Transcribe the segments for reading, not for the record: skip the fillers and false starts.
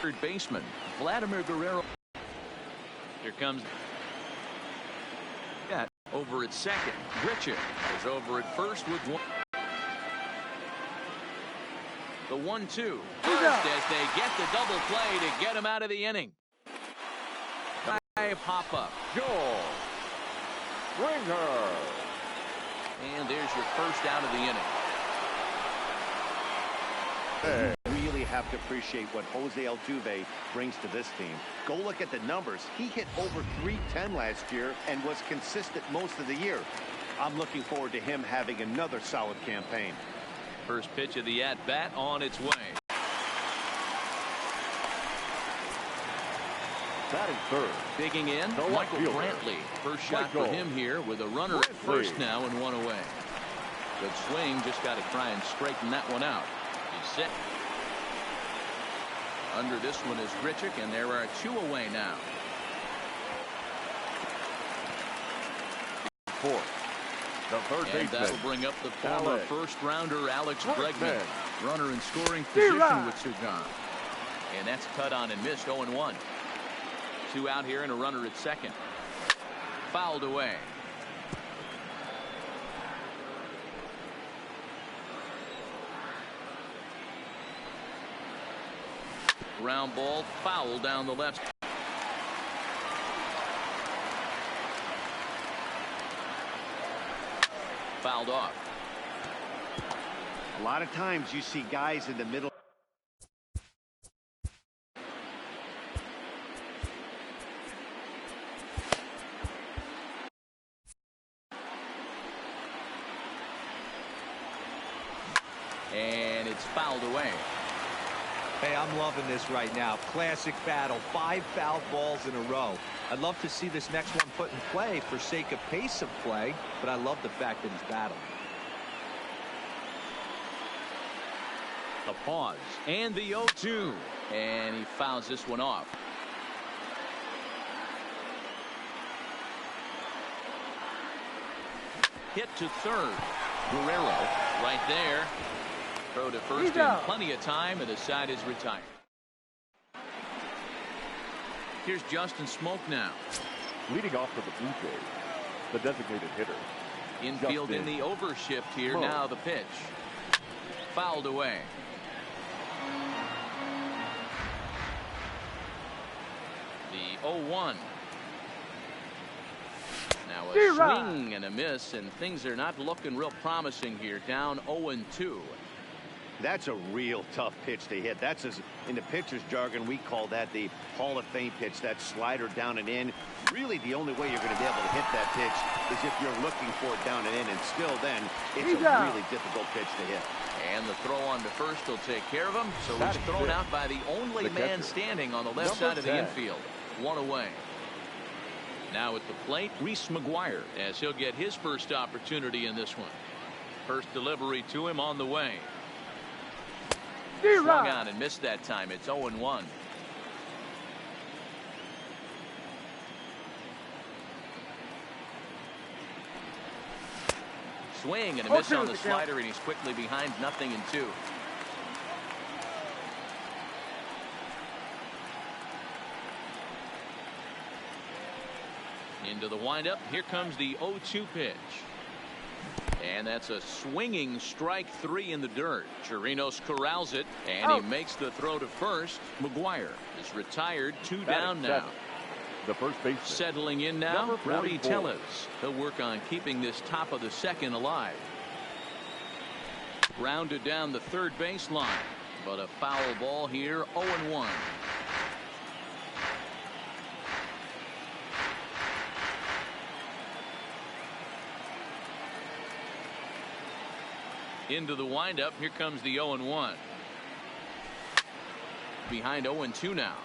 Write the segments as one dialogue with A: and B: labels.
A: third baseman, Vladimir Guerrero. Here comes over at second. Grichuk is over at first with one. The 1-2 first as they get the double play to get him out of the inning. Pop up.
B: Joel Springer.
A: And there's your first out of the inning.
C: Really have to appreciate what Jose Altuve brings to this team. Go look at the numbers. He hit over .310 last year and was consistent most of the year. I'm looking forward to him having another solid campaign.
A: First pitch of the at-bat on its way.
B: Batting third.
A: Digging in, Michael Brantley. First shot for him here with a runner at first now and one away. Good swing, just got to try and straighten that one out. He's set. Under this one is Grichuk, and there are two away now.
B: Fourth. The third baseman.
A: That'll bring up the former first-rounder Alex Bregman. Runner in scoring position with Sugan. And that's cut on and missed. 0-1. Two out here and a runner at second. Fouled away. Ground ball foul down the left. Fouled off.
C: A lot of times you see guys in the middle.
A: And it's fouled away.
D: Hey, I'm loving this right now. Classic battle. 5 fouled balls in a row. I'd love to see this next one put in play for sake of pace of play, but I love the fact that he's battling.
A: The pause and the 0-2, and he fouls this one off. Hit to third. Guerrero right there. Throw to first in plenty of time, and the side is retired. Here's Justin Smoke now.
B: Leading off for the Blue Jays, the designated hitter.
A: Infield in the overshift here. Now the pitch. Fouled away. The 0-1. Now a swing and a miss, and things are not looking real promising here. Down 0-2.
C: That's a real tough pitch to hit. That's, in the pitcher's jargon, we call that the Hall of Fame pitch. That slider down and in. Really, the only way you're going to be able to hit that pitch is if you're looking for it down and in. And still, then it's a really difficult pitch to hit.
A: And the throw on to first will take care of him. So he's thrown out by the only man standing on the left side of the infield. One away. Now at the plate, Reese McGuire, as he'll get his first opportunity in this one. First delivery to him on the way. Swung on and missed that time. It's 0-1. Swing and a miss on the slider, and he's quickly behind 0-2. Into the windup. Here comes the 0-2 pitch. And that's a swinging strike 3 in the dirt. Chirinos corrals it, and he makes the throw to first. McGuire is retired. 2 down now.
B: The first baseman.
A: Settling in now, Rowdy Tellez. He'll work on keeping this top of the second alive. Grounded down the third baseline, but a foul ball here. 0-1. Into the windup. Here comes the 0-1. Behind 0-2 now.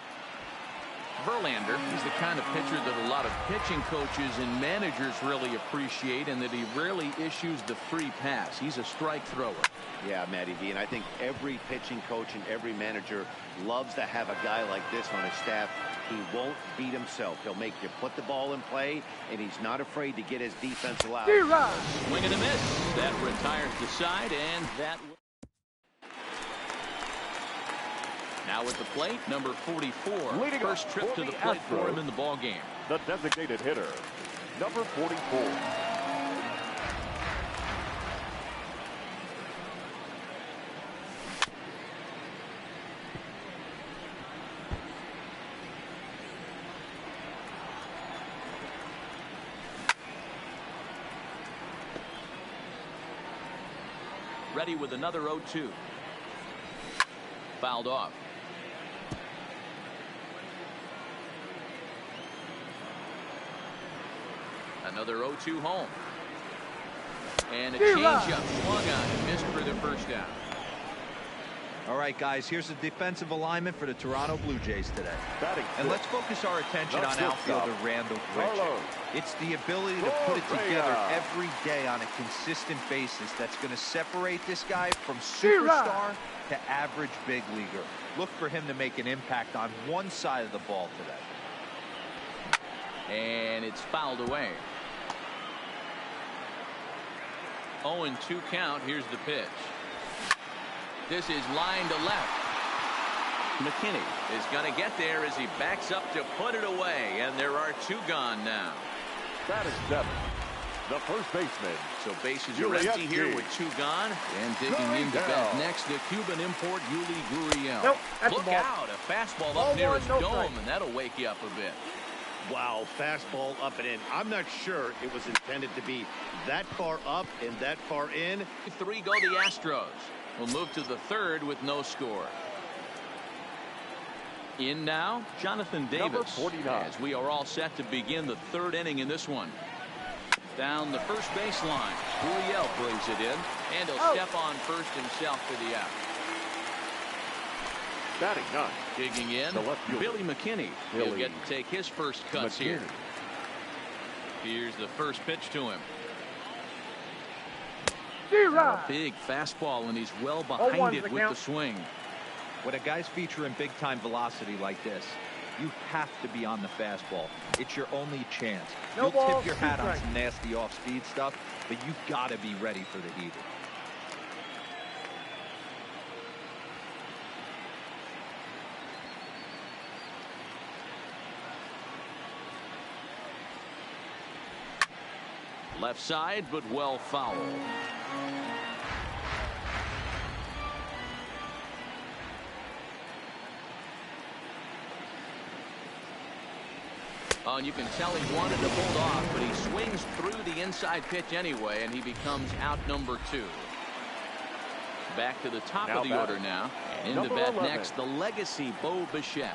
A: Verlander, he's the kind of pitcher that a lot of pitching coaches and managers really appreciate, and that he rarely issues the free pass. He's a strike thrower.
C: Yeah, Matty D, and I think every pitching coach and every manager loves to have a guy like this on his staff. He won't beat himself. He'll make you put the ball in play, and he's not afraid to get his defense allowed.
A: Swing and a miss. That retires the side, and that Now at the plate, number 44.
B: Leading
A: First
B: up
A: trip
B: for
A: to the
B: the
A: plate for
B: Astros,
A: him in the ball game.
B: the designated hitter, number 44.
A: Ready with another 0-2. Fouled off. Another 0-2 home. And a changeup swung on and missed for the first down.
D: All right, guys, here's the defensive alignment for the Toronto Blue Jays today. And let's focus our attention on outfielder Randall Grichuk. It's the ability to put it together every day on a consistent basis that's going to separate this guy from superstar to average big leaguer. Look for him to make an impact on one side of the ball today.
A: And it's fouled away. 0-2 count. Here's the pitch. This is line to left. McKinney is going to get there as he backs up to put it away. And there are two gone now.
B: Batting 7, the first baseman.
A: So bases are empty here with two gone. And digging into bat next, the Cuban import, Yuli Gurriel. Look out, a fastball up near his dome, and that'll wake you up a bit.
C: Wow, fastball up and in. I'm not sure it was intended to be that far up and that far in.
A: 3 go the Astros. We'll move to the third with no score. In now, Jonathan Davis, as we are all set to begin the third inning in this one. Down the first baseline, Gurriel brings it in, and he'll step on first himself for the out.
B: Batting 9.
A: Digging in, Billy McKinney. He'll get to take his first cuts here. Here's the first pitch to him. A big fastball, and he's well behind it with the swing.
D: When a guy's featuring big-time velocity like this, you have to be on the fastball. It's your only chance. You'll tip your hat on some nasty off-speed stuff, but you've got to be ready for the heater.
A: Left side, but well foul. Oh, and you can tell he wanted to hold off, but he swings through the inside pitch anyway, and he becomes out number 2. Back to the top of the order now. And into bat next, the legacy Bo Bichette.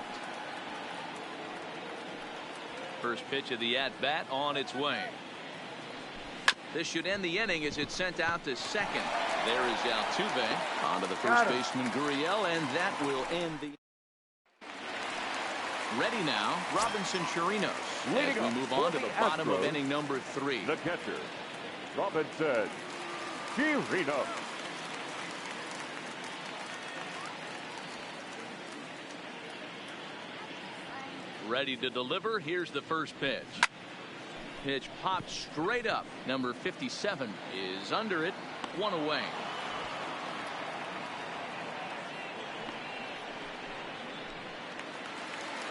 A: First pitch of the at-bat on its way. This should end the inning as it's sent out to second. There is Altuve. On to the first baseman, Gurriel, and that will end the... Ready now, Robinson Chirinos. As we move on to the bottom of inning number 3.
B: The catcher, Robinson Chirinos.
A: Ready to deliver. Here's the first pitch. Pitch popped straight up. Number 57 is under it. 1 away.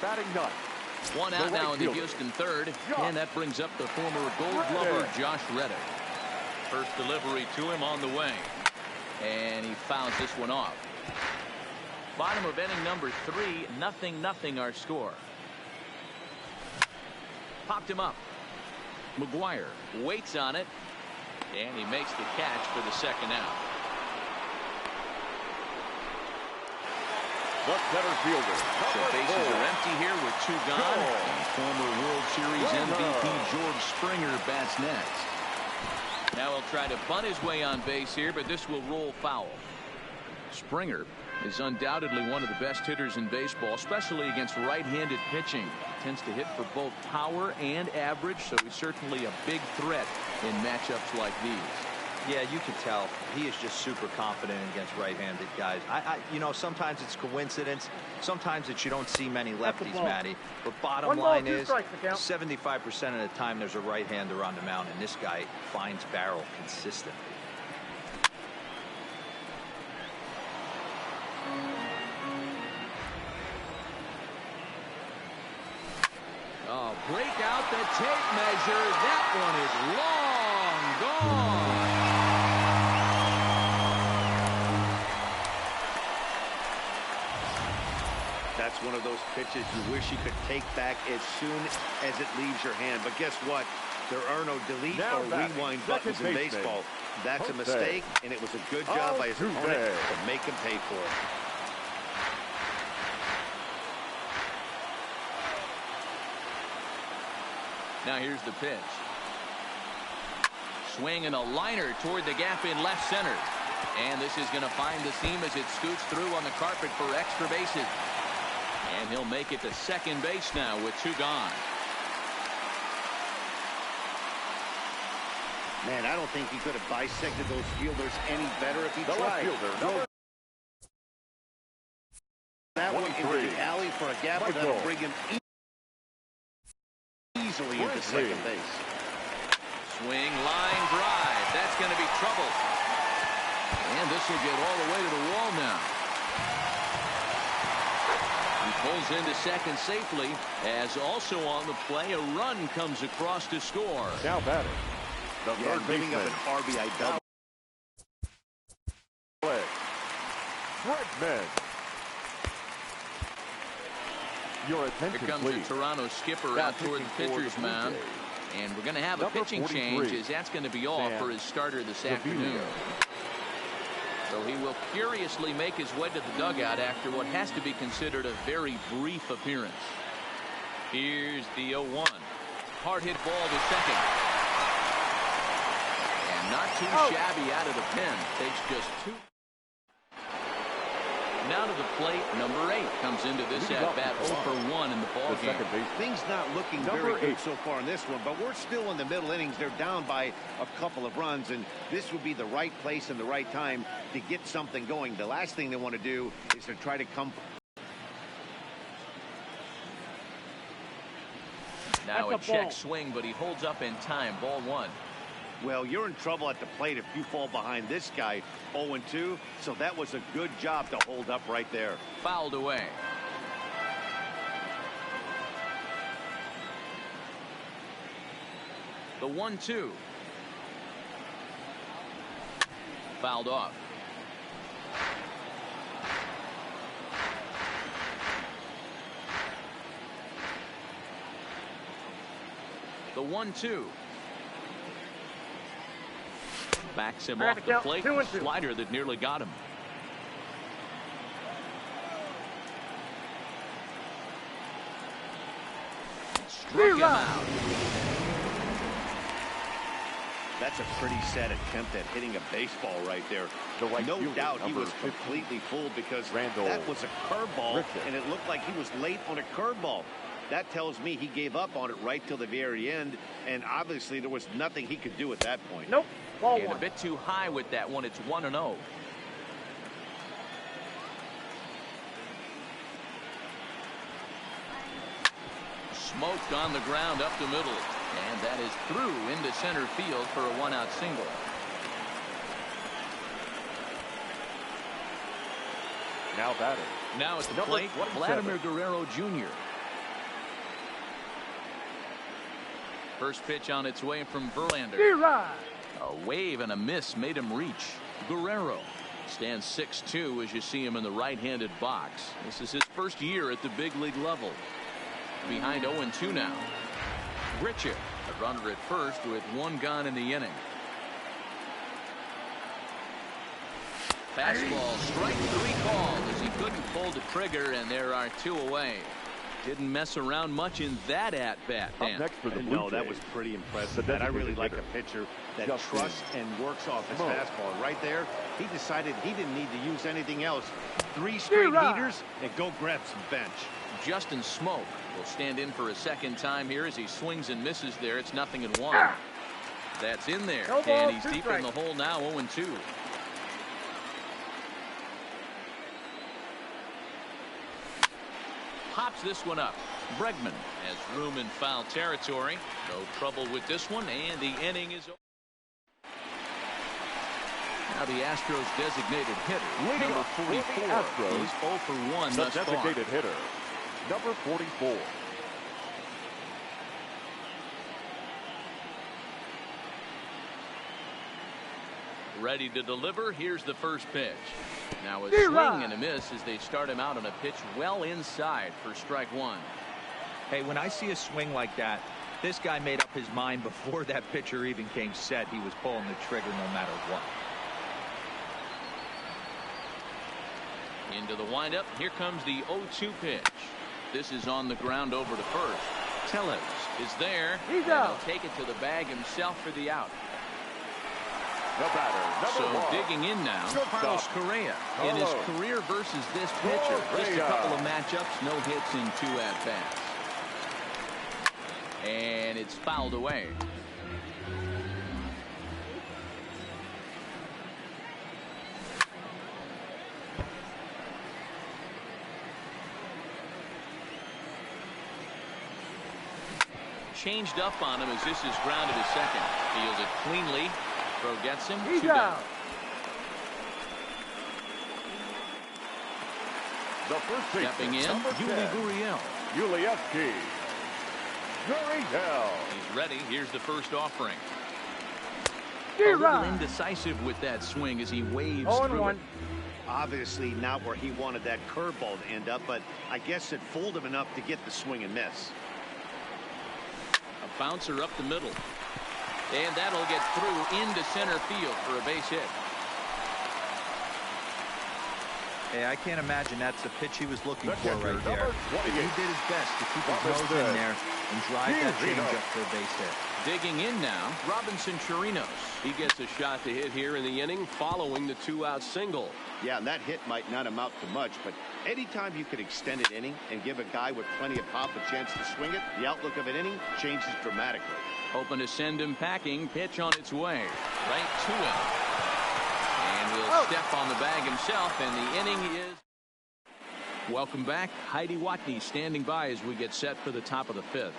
B: Batting 9.
A: 1 out now in the Houston third. And that brings up the former Gold Glover Josh Reddick. First delivery to him on the way. And he fouls this one off. Bottom of inning number 3. 0-0 our score. Popped him up. McGuire waits on it, and he makes the catch for the second out.
B: The center fielder.
A: So bases are empty here with 2 gone. And former World Series MVP George Springer bats next. Now he'll try to bunt his way on base here, but this will roll foul. Springer is undoubtedly one of the best hitters in baseball, especially against right-handed pitching. Tends to hit for both power and average, so he's certainly a big threat in matchups like these.
D: Yeah, you can tell he is just super confident against right-handed guys. You know, sometimes it's coincidence. Sometimes it's you don't see many lefties, Matty. But bottom line is 75% of the time there's a right-hander on the mound, and this guy finds barrel consistently.
A: break out the tape measure. That one is long gone.
C: That's one of those pitches you wish you could take back as soon as it leaves your hand. But guess what? There are no delete or rewind buttons in baseball. That's a mistake, and it was a good job by his opponent to make him pay for it.
A: Now here's the pitch. Swing and a liner toward the gap in left center. And this is going to find the seam as it scoots through on the carpet for extra bases. And he'll make it to second base now with 2 gone.
C: Man, I don't think he could have bisected those fielders any better if he tried. That one into the alley for a gapper that'll bring him easily into second base.
A: Swing, line, drive. That's going to be trouble. And this will get all the way to the wall now. He pulls into second safely, as also on the play, a run comes across to score.
B: Now batting, the third
C: giving up
B: baseman.
C: an RBI double.
B: Bregman. Your attention,
A: Here comes
B: please.
A: the Toronto skipper out toward the pitcher's mound. And we're going to have a pitching change, as that's going to be all for his starter this afternoon. So he will curiously make his way to the dugout after what has to be considered a very brief appearance. Here's the 0-1. Hard hit ball to second. And not too shabby out of the pen. Takes just 2. Now to the plate, number 8 comes into this at-bat 0 for 1 in the ball game.
C: Things not looking very good so far in this one, but we're still in the middle innings. They're down by a couple of runs, and this would be the right place and the right time to get something going. The last thing they want to do is to try to come.
A: Now a check swing, but he holds up in time. Ball 1.
C: Well, you're in trouble at the plate if you fall behind this guy 0-2, so that was a good job to hold up right there.
A: Fouled away. The 1-2. Fouled off. The 1-2. Backs him off the plate. The slider that nearly got him. Struck him out.
C: That's a pretty sad attempt at hitting a baseball right there. No doubt he was completely fooled because that was a curveball, and it looked like he was late on a curveball. That tells me he gave up on it right till the very end, and obviously there was nothing he could do at that point.
E: Nope.
A: And a bit too high with that one. It's 1-0. Smoked on the ground up the middle, and that is through into center field for a 1-out single.
B: Now batting.
A: Now at the plate, Vladimir Guerrero Jr. First pitch on its way from Verlander. A wave and a miss made him reach. Guerrero stands 6'2" as you see him in the right-handed box. This is his first year at the big league level. Behind 0-2 now. Richard, a runner at first with 1 gone in the inning. Fastball, strike 3 called as he couldn't pull the trigger, and there are 2 away. Didn't mess around much in that at-bat, Dan.
B: Next for the
C: No, that was pretty impressive. I really like a pitcher that trusts and works off his fastball. Right there, he decided he didn't need to use anything else. 3 straight heaters, and go grab some bench.
A: Justin Smoke will stand in for a second time here as he swings and misses there. It's 0-1. That's in there, and he's deep in the hole now, 0-2. Pops this one up. Bregman has room in foul territory. No trouble with this one, and the inning is over. Now the Astros designated hitter, number 44. He's 0 for 1 thus far.
B: Designated hitter, number 44.
A: Ready to deliver. Here's the first pitch. Now a swing and a miss as they start him out on a pitch well inside for strike one.
D: Hey, when I see a swing like that, this guy made up his mind before that pitcher even came set. He was pulling the trigger no matter what.
A: Into the windup. Here comes the 0-2 pitch. This is on the ground over to first. Tellez is there.
E: He's out.
A: He'll take it to the bag himself for the out.
B: The batter, number one.
A: Digging in now, Carlos Correa. In his career versus this pitcher, just a couple of matchups, no hits in 2 at-bats. And it's fouled away. Changed up on him as this is grounded to second. Fielded cleanly. Throw gets him.
E: He's
A: 2 down.
E: out.
B: The first baseman,
A: Stepping in,
B: number 10,
A: Yuli Gurriel.
B: Yulievsky. Gurriel.
A: He's ready. Here's the first offering. A
E: Zero.
A: little indecisive with that swing as he waves through
E: 0-1.
A: it.
C: Obviously not where he wanted that curveball to end up, but I guess it fooled him enough to get the swing and miss.
A: A bouncer up the middle. And that'll get through into center field for a base hit.
D: Hey, I can't imagine that's the pitch he was looking for
B: catcher,
D: right there.
B: number 28.
D: He did his best to keep his nose in there and drive that changeup for a base hit.
A: Digging in now, Robinson Chirinos. He gets a shot to hit here in the inning following the 2-out single.
C: Yeah, and that hit might not amount to much, but anytime you could extend an inning and give a guy with plenty of pop a chance to swing it, the outlook of an inning changes dramatically.
A: Hoping to send him packing. Pitch on its way. Right to him. And will step on the bag himself, and the inning is... Welcome back. Heidi Watney standing by as we get set for the top of the 5th.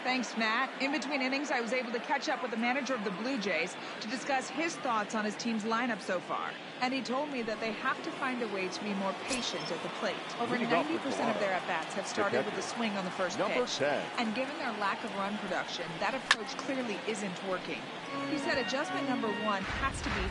F: Thanks, Matt. In between innings, I was able to catch up with the manager of the Blue Jays to discuss his thoughts on his team's lineup so far. And he told me that they have to find a way to be more patient at the plate. Over 90% of their at-bats have started with a swing on the first pitch.
B: 10.
F: And given their lack of run production, that approach clearly isn't working. He said adjustment number 1 has to be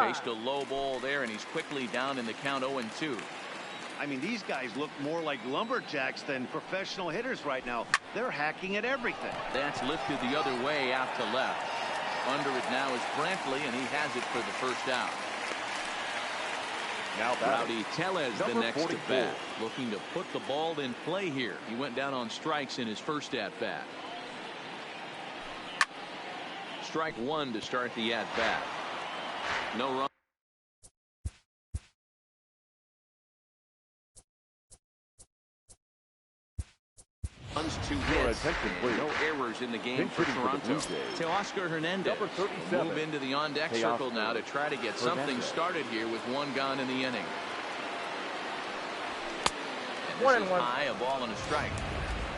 A: chased a low ball there, and he's quickly down in the count 0-2.
C: I mean, these guys look more like lumberjacks than professional hitters right now. They're hacking at everything.
A: That's lifted the other way out to left. Under it now is Brantley, and he has it for the first out.
B: Now
A: Rowdy Tellez the next
B: 44.
A: to bat, looking to put the ball in play here. He went down on strikes in his first at bat. Strike 1 to start the at bat. No run. Runs, 2 hits, and no errors in the game for Toronto. Teoscar Hernandez will move into the on-deck circle now to try to get something started here with 1 gone in the inning. And this is high, a ball and a strike.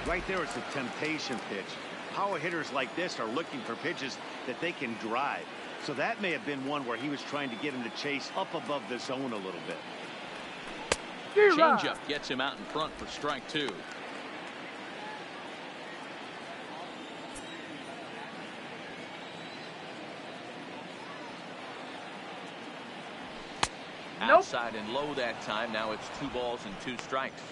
C: Right there, it's a temptation pitch. Power hitters like this are looking for pitches that they can drive. So that may have been one where he was trying to get him to chase up above the zone a little bit.
A: Changeup gets him out in front for strike 2. Outside and low that time. Now it's 2 balls and 2 strikes.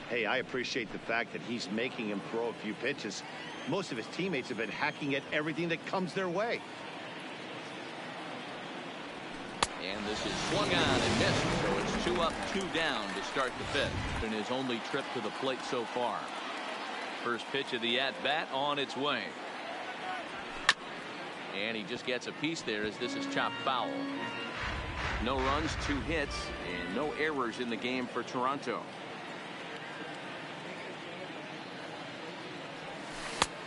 C: Hey, I appreciate the fact that he's making him throw a few pitches. Most of his teammates have been hacking at everything that comes their way.
A: And this is swung on and missed, so it's 2 up, 2 down to start the 5th in his only trip to the plate so far. First pitch of the at-bat on its way. And he just gets a piece there as this is chopped foul. No runs, 2 hits, and no errors in the game for Toronto.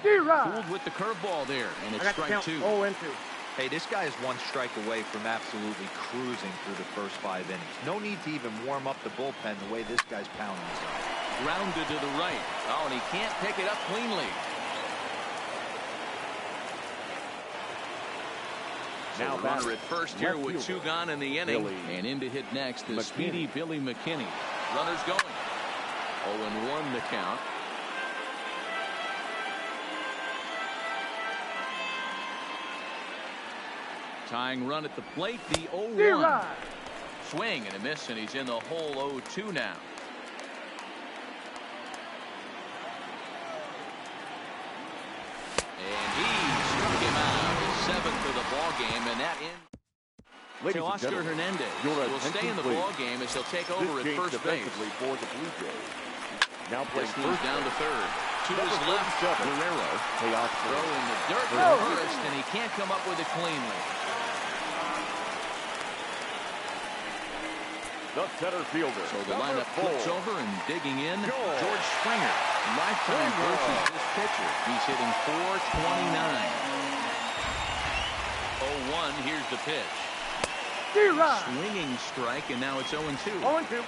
A: Fooled with the curveball there, and it's strike 2.
E: 0-2.
D: Hey, this guy is one strike away from absolutely cruising through the first 5 innings. No need to even warm up the bullpen the way this guy's pounding himself.
A: Grounded to the right. Oh, and he can't pick it up cleanly. Now runner at first here with 2 gone in the inning. And in to hit next is speedy Billy McKinney. Runners going. 0-1 the count. Tying run at the plate, the 0-1. Swing and a miss, and he's in the hole 0-2 now. And he struck him out, his 7th of the ball game, and that ends. So Oscar Hernandez will stay in the ball game as he'll take over at first base.
B: For the Blue Jays. Now playing
A: first down to third. To his left, Guerrero. Throw in the dirt first, and he can't come up with it cleanly.
B: The center fielder.
A: So the lineup flips over and digging in. George Springer. Lifetime versus this pitcher. He's hitting .429. 0-1. Here's the pitch. Swinging strike, and now it's 0-2.
B: 0-2.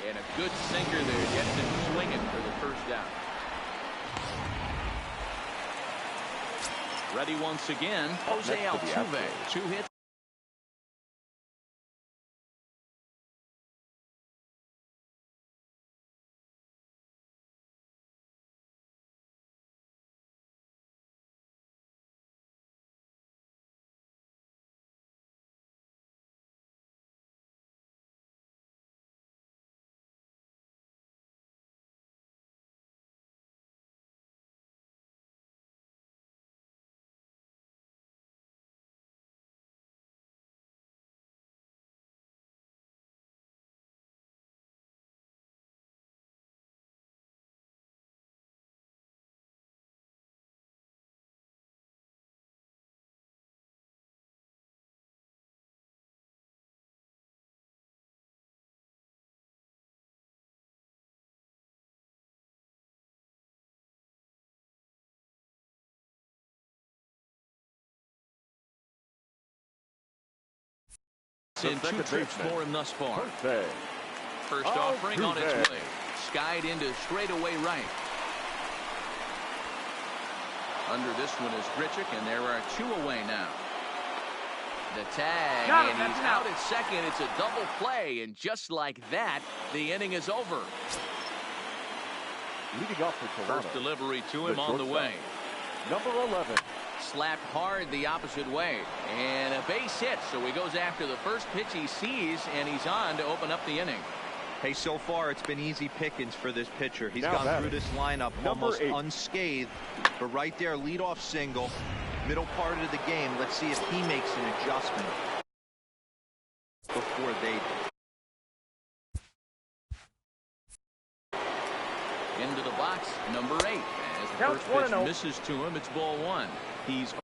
A: And a good sinker there. Gets him swinging for the first down. Ready once again, Jose Altuve. 2 hits. In 2 trips for him thus far. First offering on its way. Skied into straightaway right. Under this one is Grichuk, and there are 2 away now. The tag, and he's out at second. It's a double play, and just like that, the inning is over.
B: Leading off for Toronto.
A: First delivery to him on the way.
B: Number 11.
A: Slapped hard the opposite way, and a base hit, so he goes after the first pitch he sees, and he's on to open up the inning.
D: Hey, so far it's been easy pickings for this pitcher. He's gone through this lineup almost unscathed, but right there, leadoff single, middle part of the game. Let's see if he makes an adjustment before they do.
A: Into the box, number 8. As the first pitch misses to him, it's ball 1. He's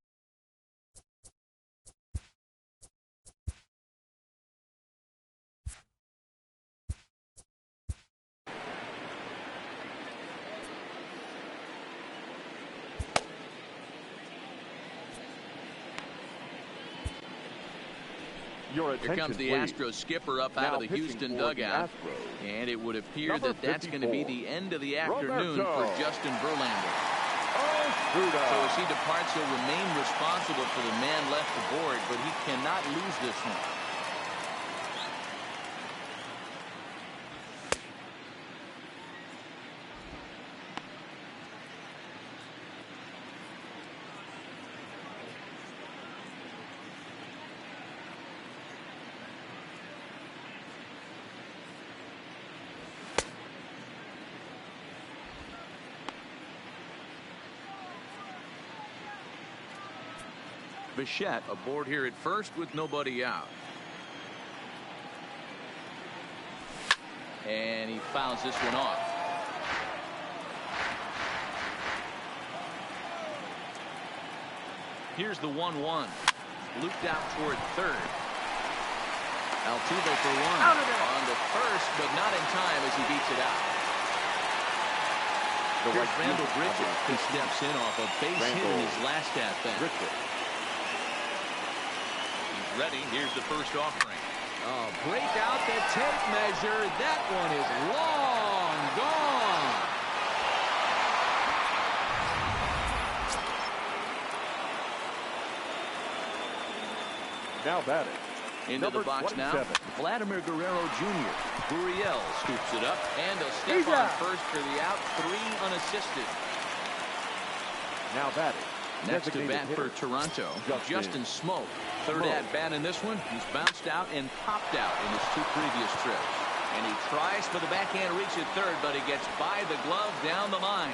A: Here comes the Astros skipper up out of the Houston dugout. And it would appear that that's going to be the end of the afternoon for Justin Verlander. So as he departs, he'll remain responsible for the man left aboard, but he cannot lose this one. Bichette aboard here at first with nobody out. And he fouls this one off. Here's the 1-1. Looped out toward third. Altuve for 1. On to first, but not in time as he beats it out. Here's Randall Bridges, who steps in off a base hit in his last at-bat. He's ready. Here's the first offering.
E: Oh, break out the tape measure. That one is long gone.
B: Now batting.
A: Into the box 27. Now, Vladimir Guerrero Jr. Gurriel scoops it up, and he'll step on first for the out, 3 unassisted.
B: Now batting.
A: Next to bat for Toronto, Justin Smoke. Third at-bat in this one. He's bounced out and popped out in his 2 previous trips. And he tries for the backhand reach at third, but he gets by the glove down the line.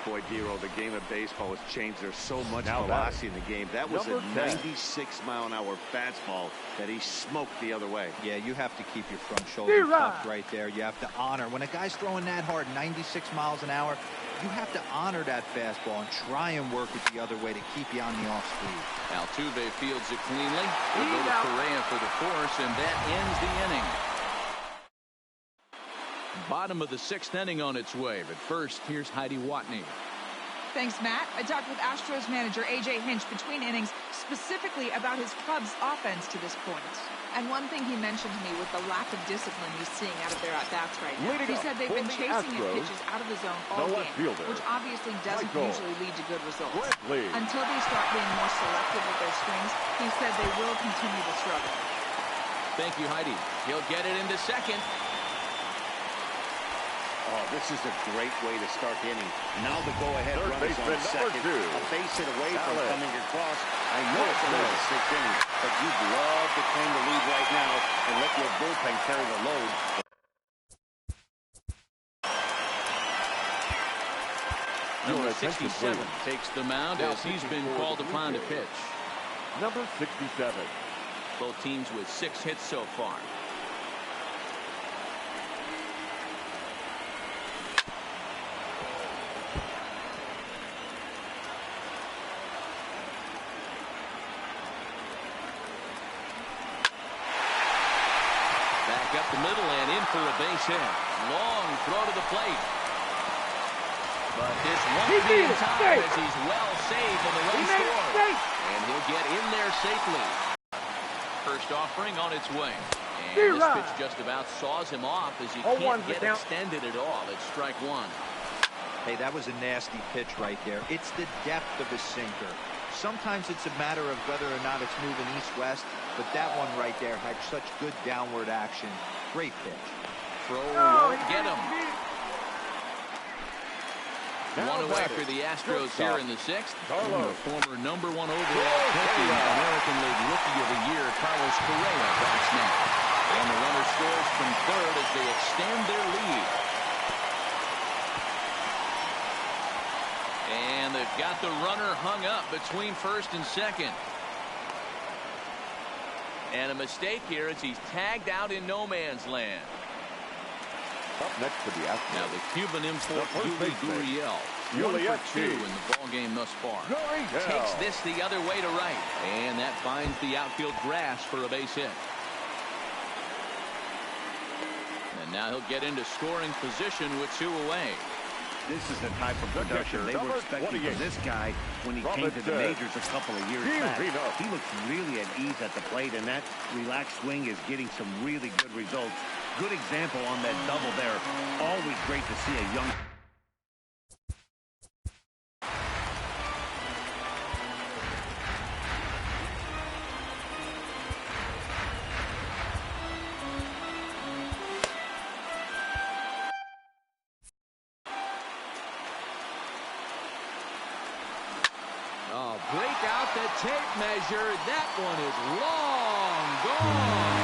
C: Boy, Dero, the game of baseball has changed. There's so much velocity in the game. That was a 96-mile-an-hour fastball that he smoked the other way.
D: Yeah, you have to keep your front shoulder tucked right there. You have to honor. When a guy's throwing that hard, 96 miles an hour, you have to honor that fastball and try and work it the other way to keep you on the off speed.
A: Altuve fields it cleanly. He'll go to Correa for the force, and that ends the inning. Bottom of the 6th inning on its way, but first, here's Heidi Watney.
F: Thanks, Matt. I talked with Astros manager A.J. Hinch between innings, specifically about his club's offense to this point. And one thing he mentioned to me was the lack of discipline he's seeing out of their at-bats right now. He said they've been chasing his pitches out of the zone all game, which obviously doesn't usually lead to good results. Until they start being more selective with their swings, he said they will continue to struggle.
A: Thank you, Heidi. He'll get it into second.
C: Oh, this is a great way to start the inning. Now the go-ahead run is on second. A base hit away from coming across. I know it's only the 6th inning, but you'd love to claim the lead right now and let your bullpen carry the load.
A: Number 67 takes the mound as he's been called upon to pitch.
B: Number 67.
A: Both teams with 6 hits so far. Up the middle and in for a base hit. Long throw to the plate. But this won't be in time as he's well saved in the run score. And he'll get in there safely. First offering on its way. And this pitch just about saws him off as he can't get extended at all. It's strike 1.
D: Hey, that was a nasty pitch right there. It's the depth of a sinker. Sometimes it's a matter of whether or not it's moving east-west, but that one right there had such good downward action. Great pitch.
A: Throw won't get him. One away for the Astros here in the 6th. The former #1 overall pick, the American League Rookie of the Year, Carlos Correa, bats now. And the runner scores from third as they extend their lead. And they've got the runner hung up between first and second. And a mistake here as he's tagged out in no man's land.
B: Up next to the Astros.
A: Now the Cuban import Yuli Gurriel. 1 for 2 in the ball game thus far. Takes this the other way to right. And that finds the outfield grass for a base hit. And now he'll get into scoring position with 2 away.
C: This is the type of production they were expecting from this guy when he came to the majors a couple of years back. He looks really at ease at the plate, and that relaxed swing is getting some really good results. Good example on that double there. Always great to see a young...
E: Break out the tape measure. That one is long gone.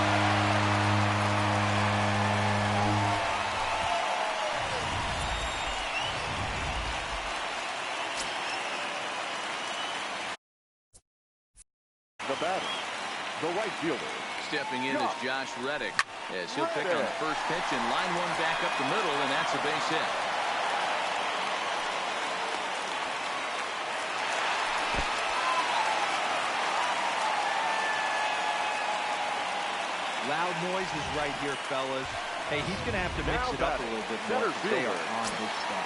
B: The batter, the right fielder.
A: Stepping in is Josh Reddick as he'll pick on the first pitch and line one back up the middle, and that's a base hit.
D: Loud noises right here, fellas. Hey, he's going to have to mix it up a little bit more. They are on his side.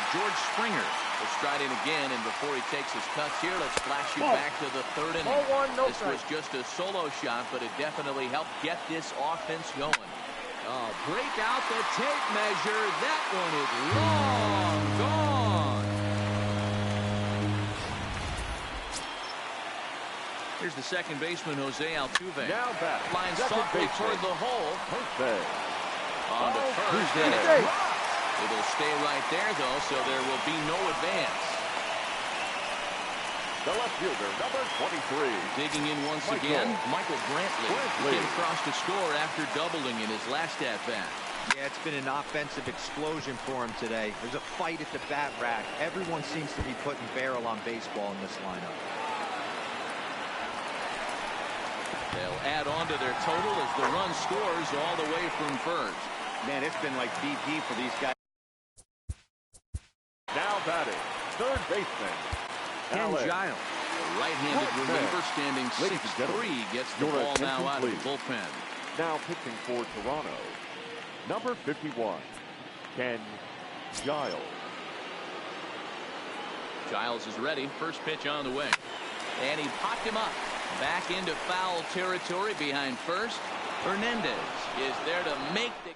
A: George Springer will stride in again, and before he takes his cuts here, let's flash you back to the third inning. This was just a solo shot, but it definitely helped get this offense going.
E: Oh, break out the tape measure. That one is long gone.
A: Here's the second baseman, Jose Altuve.
B: Now back.
A: Flying softly toward the hole.
B: Jose.
A: On to first, and it'll stay right there, though, so there will be no advance.
B: The left fielder, number 23.
A: Digging in once again, Michael Brantley. Came across to score after doubling in his last at-bat.
D: Yeah, it's been an offensive explosion for him today. There's a fight at the bat rack. Everyone seems to be putting barrel on baseball in this lineup.
A: They'll add on to their total as the run scores all the way from first.
C: Man, it's been like BP for these guys.
B: Now batting, third baseman,
A: Ken Giles, a right-handed reliever standing 6'3", gets the ball now out of the bullpen.
B: Now pitching for Toronto, number 51, Ken Giles.
A: Giles is ready. First pitch on the way. And he popped him up. Back into foul territory behind first. Hernandez is there to make the...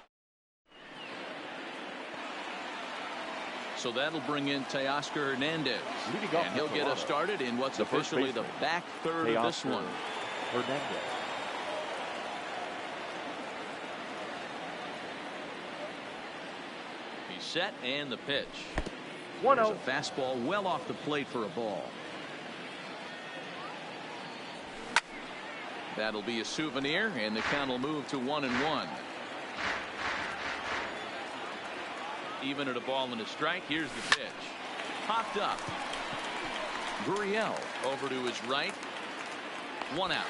A: So that'll bring in Teoscar Hernandez. And he'll get us started in what's officially the back third of this one.
B: Hernandez.
A: He's set, and the pitch. There's a fastball well off the plate for a ball. That'll be a souvenir, and the count will move to 1-1. Even at a ball and a strike. Here's the pitch. Popped up. Gurriel over to his right. 1 out.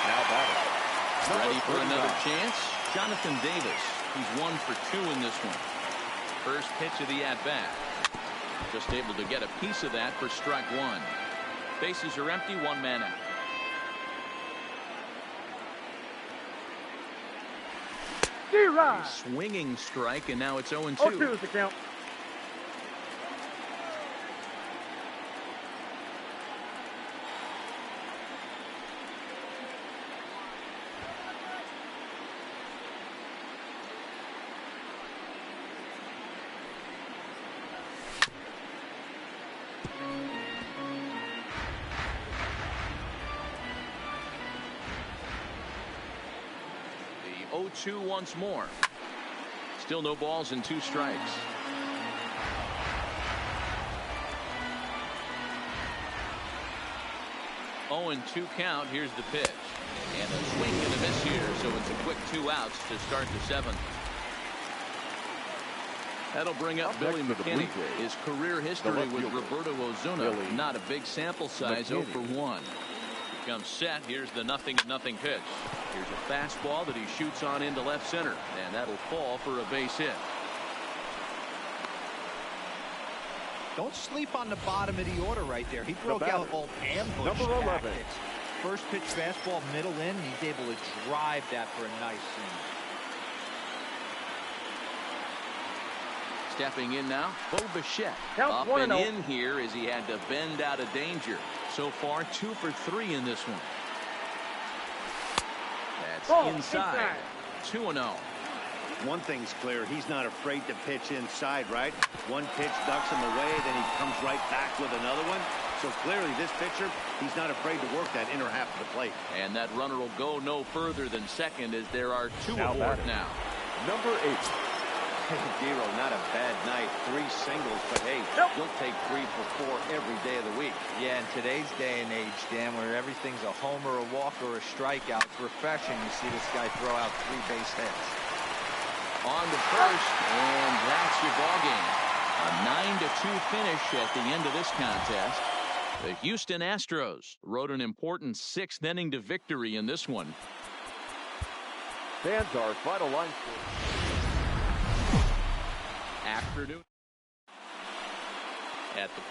B: Now batting.
A: Ready for another chance. Jonathan Davis. He's 1 for 2 in this one. First pitch of the at-bat. Just able to get a piece of that for strike 1. Bases are empty, 1 man out. A swinging strike, and now it's 0-2.
G: 0-2 is the count.
A: The 0-2 once more. Still no balls and 2 strikes. Oh, and 2 count. Here's the pitch. And a swing and a miss here, so it's a quick 2 outs to start the 7th. That'll bring up Billy McKinney. His career history with Roberto Ozuna. Not a big sample size, 0 for 1. Comes set. Here's the 0-0 pitch. Here's a fastball that he shoots on into left center, and that'll fall for a base hit.
D: Don't sleep on the bottom of the order right there. He broke out old ambush
B: number 11.
D: tactics. First pitch fastball middle in. He's able to drive that for a nice swing.
A: Stepping in now, Bo Bichette.
G: Count
A: Up and in here as he had to bend out of danger. So far, 2 for 3 in this one. That's inside. 2-0.
C: One thing's clear, he's not afraid to pitch inside, right? One pitch ducks him away, then he comes right back with another one. So clearly this pitcher, he's not afraid to work that inner half of the plate.
A: And that runner will go no further than second as there are 2 aboard now.
B: Number 8.
C: Hey, Giro, not a bad night. 3 singles, but hey, you'll take 3 for 4 every day of the week.
D: Yeah, in today's day and age, Dan, where everything's a homer, a walk, or a strikeout, it's refreshing to see this guy throw out 3 base hits.
A: On to first, and that's your ball game. A 9-2 finish at the end of this contest. The Houston Astros rode an important 6th inning to victory in this one.
B: Fans are final line.
A: Afternoon at the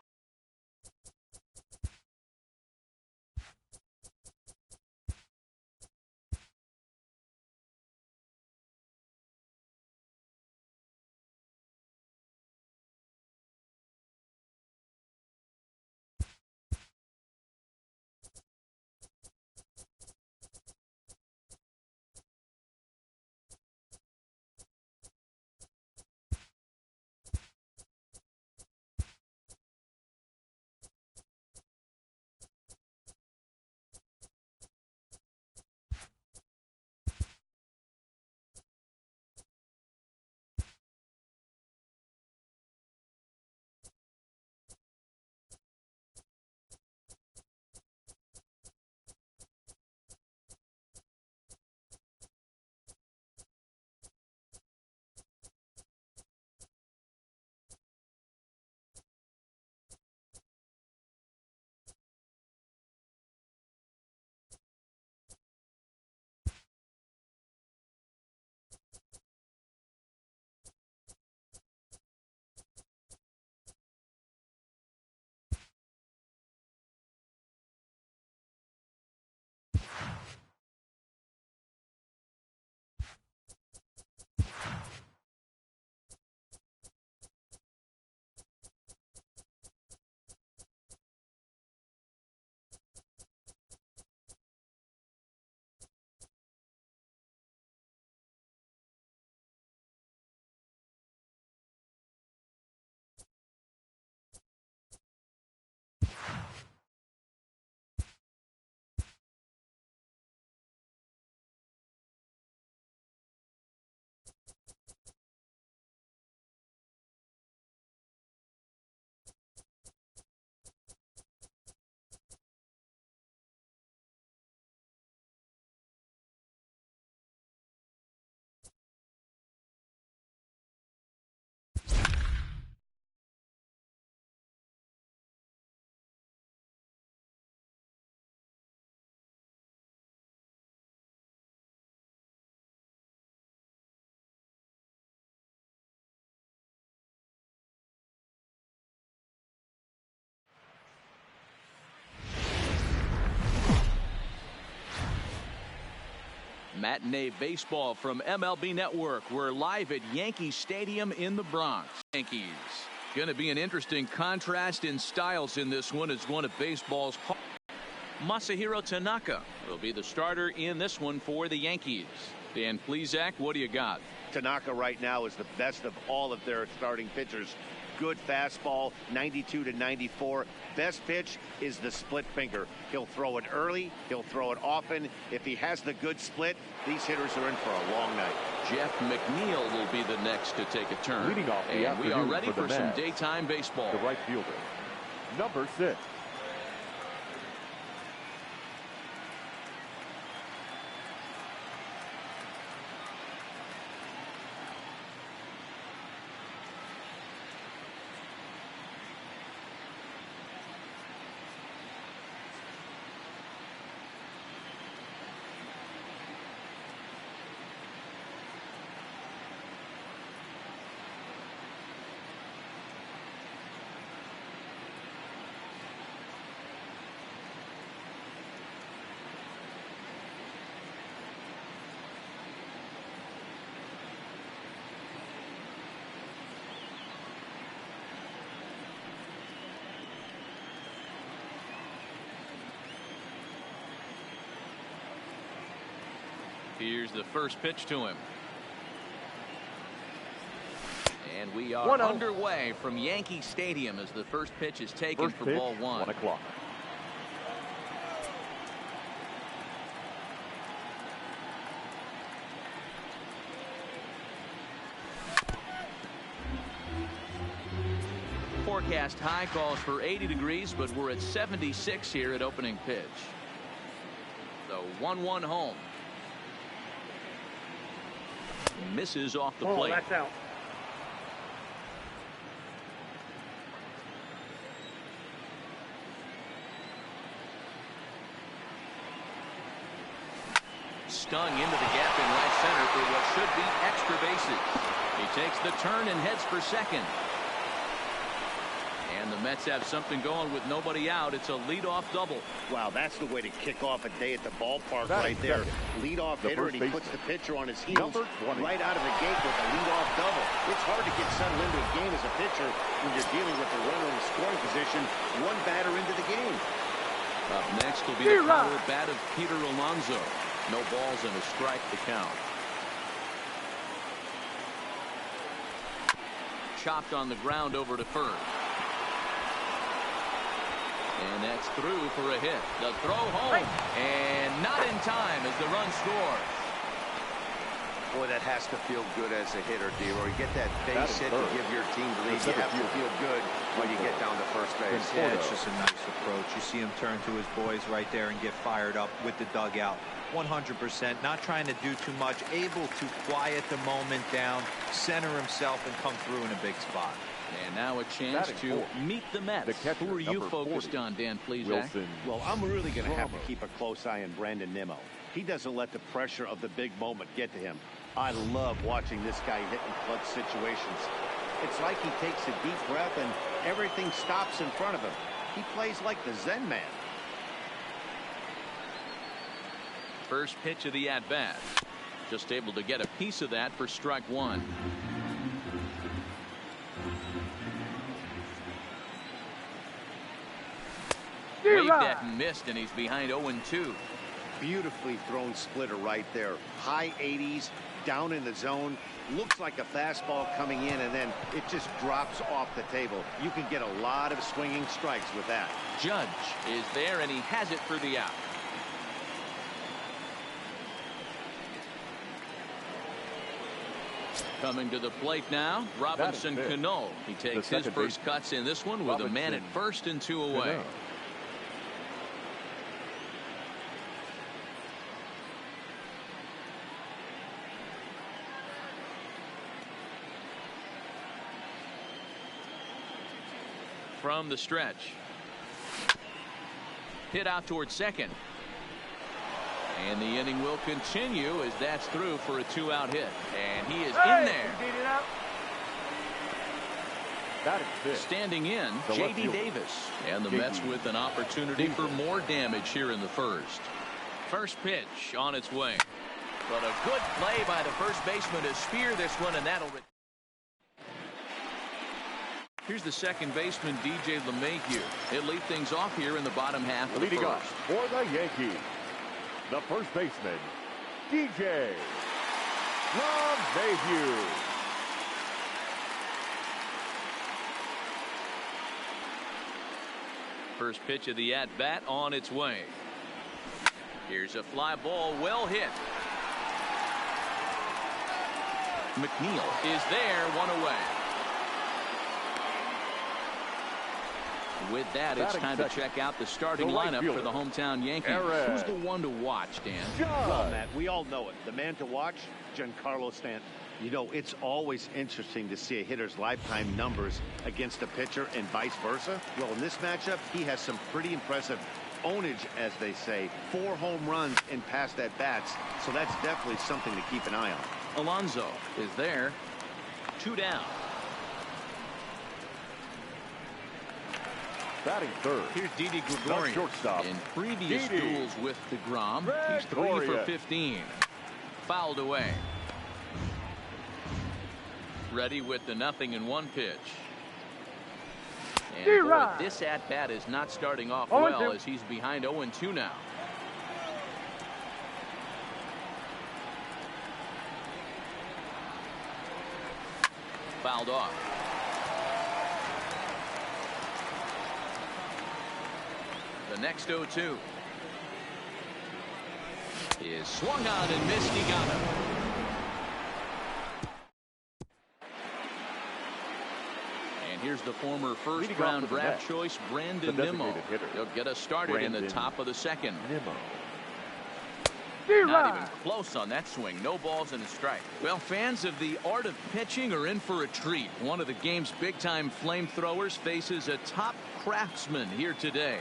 A: Matinee baseball from MLB Network. We're live at Yankee Stadium in the Bronx. Yankees. Going to be an interesting contrast in styles in this one as one of baseball's. Masahiro Tanaka will be the starter in this one for the Yankees. Dan Plesac, what do you got?
C: Tanaka right now is the best of all of their starting pitchers. Good fastball, 92 to 94. Best pitch is the split finger. He'll throw it early. He'll throw it often. If he has the good split, these hitters are in for a long night.
A: Jeff McNeil will be the next to take a turn.
B: Leading off the
A: and we are ready for some
B: Mets,
A: daytime baseball.
B: The right fielder, number 6.
A: Here's the first pitch to him. And we are underway from Yankee Stadium as the first pitch is taken for ball 1.
B: 1 o'clock.
A: Forecast high calls for 80 degrees, but we're at 76 here at opening pitch. The 1-1 home. Misses off the plate.
G: That's out.
A: Stung into the gap in right center for what should be extra bases. He takes the turn and heads for second. And the Mets have something going with nobody out. It's a leadoff double.
C: Wow, that's the way to kick off a day at the ballpark right there. Leadoff hitter, and he puts the pitcher on his heels right out of the gate with a leadoff double. It's hard to get settled into a game as a pitcher when you're dealing with a runner in scoring position, one batter into the game.
A: Up next will be the power bat of Peter Alonso. No balls and a strike to count. Chopped on the ground over to first. And that's through for a hit. The throw home. And not in time as the run scores.
C: Boy, that has to feel good as a hitter, D-Roy. You get that base hit to give your team the lead. You have to feel good when you get down to first base.
D: Yeah, it's just a nice approach. You see him turn to his boys right there and get fired up with the dugout. 100%. Not trying to do too much. Able to quiet the moment down, center himself, and come through in a big spot.
A: And now a chance to meet the Mets. Who are you focused
B: 40,
A: on, Dan Plesac?
B: Wilson.
C: Well, I'm really going to have to keep a close eye on Brandon Nimmo. He doesn't let the pressure of the big moment get to him. I love watching this guy hit in clutch situations. It's like he takes a deep breath and everything stops in front of him. He plays like the Zen man.
A: First pitch of the at-bat. Just able to get a piece of that for strike 1. Waved at and missed, and he's behind 0-2.
C: Beautifully thrown splitter right there. High 80s, down in the zone. Looks like a fastball coming in, and then it just drops off the table. You can get a lot of swinging strikes with that.
A: Judge is there, and he has it for the out. Coming to the plate now, Robinson Cano. He takes his first cuts in this one with a man at first and 2 away. From the stretch. Hit out towards second. And the inning will continue as that's through for a 2-out hit. And he is in there. Standing in, J.D. Davis. And the Mets with an opportunity for more damage here in the first. First pitch on its way. But a good play by the first baseman to spear this one, and that'll... Here's the second baseman, DJ LeMahieu. He'll lead things off here in the bottom half of the
B: Leading
A: first.
B: off for the Yankees, the first baseman, DJ LeMahieu.
A: First pitch of the at-bat on its way. Here's a fly ball, well hit. McNeil is there, one away. With that, it's time to check out the starting lineup for the hometown Yankees. Who's the one to watch, Dan?
C: Well, Matt, we all know it. The man to watch, Giancarlo Stanton. You know, it's always interesting to see a hitter's lifetime numbers against a pitcher and vice versa. Well, in this matchup, he has some pretty impressive ownage, as they say. 4 home runs in past at-bats, so that's definitely something to keep an eye on.
A: Alonso is there. 2 down.
B: Batting third.
A: Here's Didi Gregorius.
B: Shortstop.
A: In previous duels with DeGrom, he's 3 for 15. Fouled away. Ready with the 0-1 pitch. And boy, this at-bat is not starting off well as he's behind 0-2 now. Fouled off. The next 0-2 is swung on and missed. Jugando. And here's the former first-round draft choice, Brandon Nimmo. He'll get us started in the top of the second. Not even close on that swing. No balls and a strike. Well, fans of the art of pitching are in for a treat. One of the game's big-time flamethrowers faces a top craftsman here today.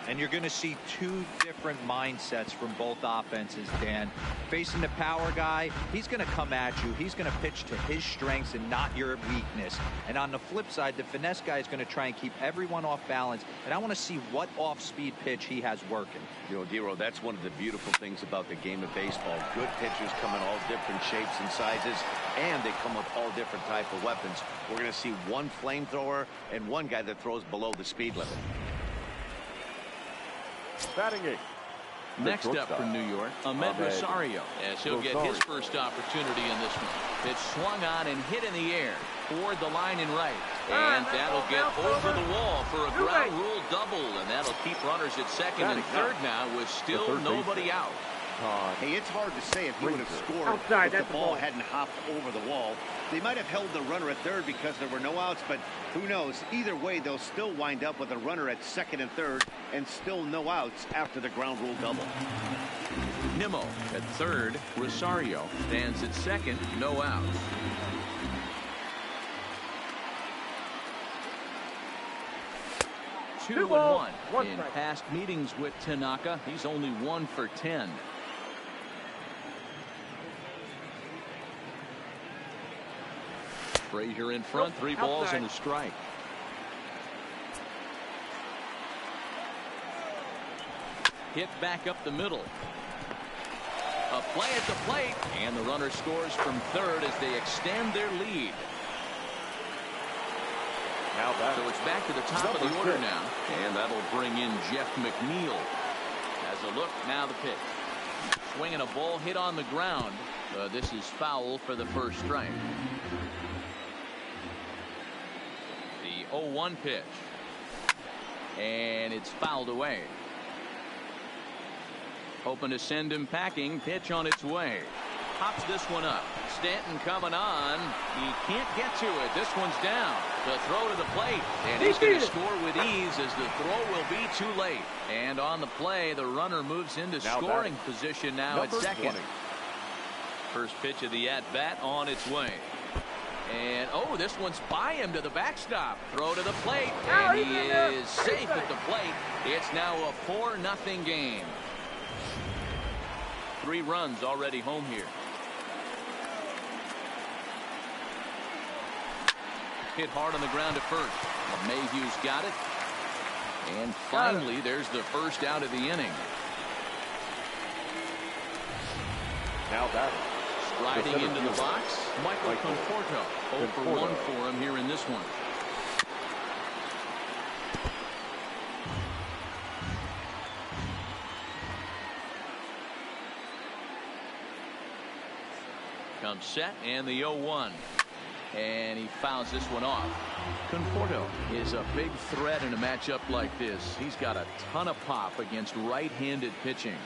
D: And you're going to see 2 different mindsets from both offenses, Dan. Facing the power guy, he's going to come at you. He's going to pitch to his strengths and not your weakness. And on the flip side, the finesse guy is going to try and keep everyone off balance. And I want to see what off-speed pitch he has working.
C: You know, Dero, that's one of the beautiful things about the game of baseball. Good pitchers come in all different shapes and sizes, and they come with all different type of weapons. We're going to see one flamethrower and one guy that throws below the speed limit.
B: Batting 8.
A: Next up from New York, Ahmed Rosario, as he'll get his first opportunity in this one. It's swung on and hit in the air toward the line and right. And that'll get over the wall for a ground rule double. And that'll keep runners at second and third now with still nobody out.
C: Hey, it's hard to say if he would have scored if the ball hadn't hopped over the wall. They might have held the runner at third because there were no outs, but who knows? Either way, they'll still wind up with a runner at second and third and still no outs after the ground rule double.
A: Nimmo at third. Rosario stands at second. No outs. Two and one. In past meetings with Tanaka, he's only 1 for 10. Frazier in front, 3 balls and a strike. Hit back up the middle. A play at the plate, and the runner scores from third as they extend their lead. So it's back to the top of the order now, and that'll bring in Jeff McNeil. As a look, now the pitch. Swinging a ball hit on the ground. This is foul for the first strike. The 0-1 pitch. And it's fouled away. Hoping to send him packing. Pitch on its way. Pops this one up. Stanton coming on. He can't get to it. This one's down. The throw to the plate. And he's going to score with ease as the throw will be too late. And on the play, the runner moves into scoring position now at second. 20. First pitch of the at-bat on its way. And, oh, this one's by him to the backstop. Throw to the plate. And he is safe at the plate. It's now a 4-0 game. 3 runs already home here. Hit hard on the ground at first. Mayhew's got it. And finally, there's the first out of the inning.
B: Now batting.
A: Striding into the box, Michael Conforto. 0 for 1 for him here in this one. Comes set and the 0-1. And he fouls this one off. Conforto is a big threat in a matchup like this. He's got a ton of pop against right-handed pitching.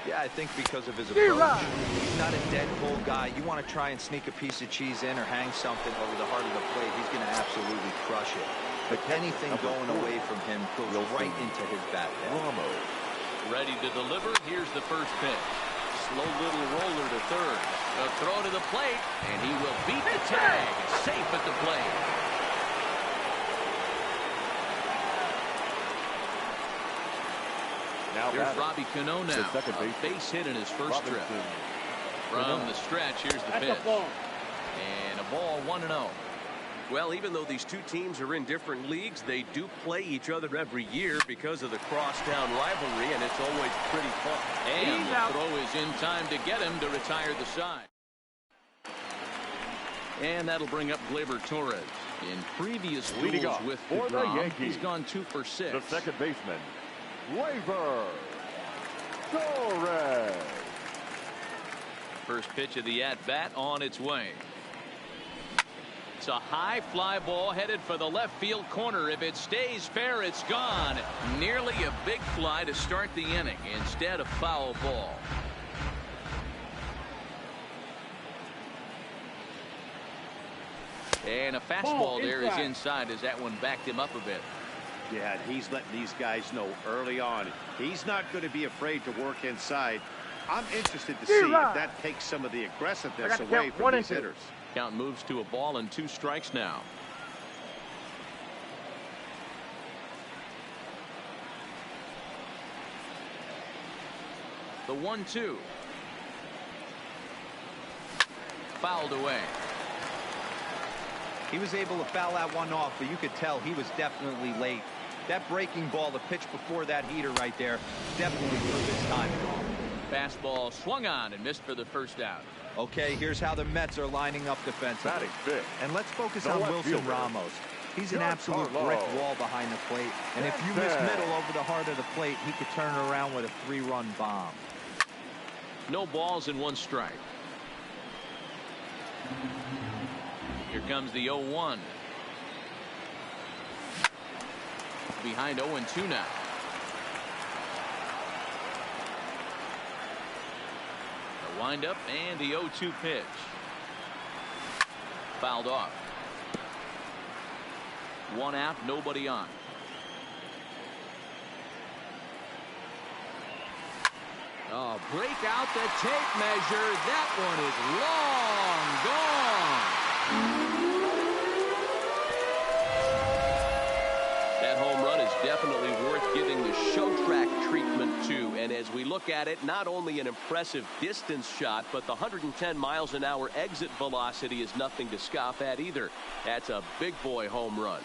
D: Yeah, I think because of his approach. He's not a dead cold guy. You want to try and sneak a piece of cheese in or hang something over the heart of the plate, he's going to absolutely crush it. But anything going away from him goes right into his bat.
A: Ready to deliver. Here's the first pitch. Slow little roller to third. A throw to the plate, and he will beat the tag. Safe at the plate.
B: Now
A: here's Robbie Cano now. A base hit in his first trip. From the stretch, here's the pitch. And a ball 1-0.
G: Well, even though these two teams are in different leagues, they do play each other every year because of the crosstown rivalry, and it's always pretty fun.
A: And the throw is in time to get him to retire the side. And that'll bring up Gleyber Torres. In previous duels with DeGrom, he's gone 2 for 6.
B: The second baseman, Gleyber Torres.
A: First pitch of the at-bat on its way. It's a high fly ball headed for the left field corner. If it stays fair, it's gone. Nearly a big fly to start the inning. Instead, a foul ball. And a fastball there is inside as that one backed him up a bit.
C: Yeah, he's letting these guys know early on he's not going to be afraid to work inside. I'm interested to see if that takes some of the aggressiveness away from these hitters.
A: Count moves to a ball and 2 strikes now. The 1-2. Fouled away.
D: He was able to foul that one off, but you could tell he was definitely late. That breaking ball, the pitch before that heater right there, definitely proved his timing off.
A: Fastball swung on and missed for the first out.
D: Okay, here's how the Mets are lining up defensively. And let's focus on Wilson Ramos. He's an absolute brick wall behind the plate. And if you miss middle over the heart of the plate, he could turn around with a 3-run bomb.
A: No balls and 1 strike. Here comes the 0-1. Behind 0-2 now. The windup and the 0-2 pitch. Fouled off. 1 out, nobody on.
E: Oh, break out the tape measure. That one is long gone.
G: That home run is definitely worth giving the show track treatment to. And as we look at it, not only an impressive distance shot, but the 110 miles an hour exit velocity is nothing to scoff at either. That's a big boy home run.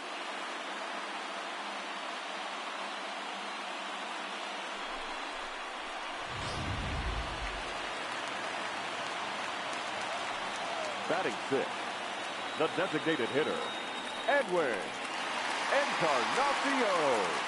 B: Batting 6th, the designated hitter, Edwin Encarnacion.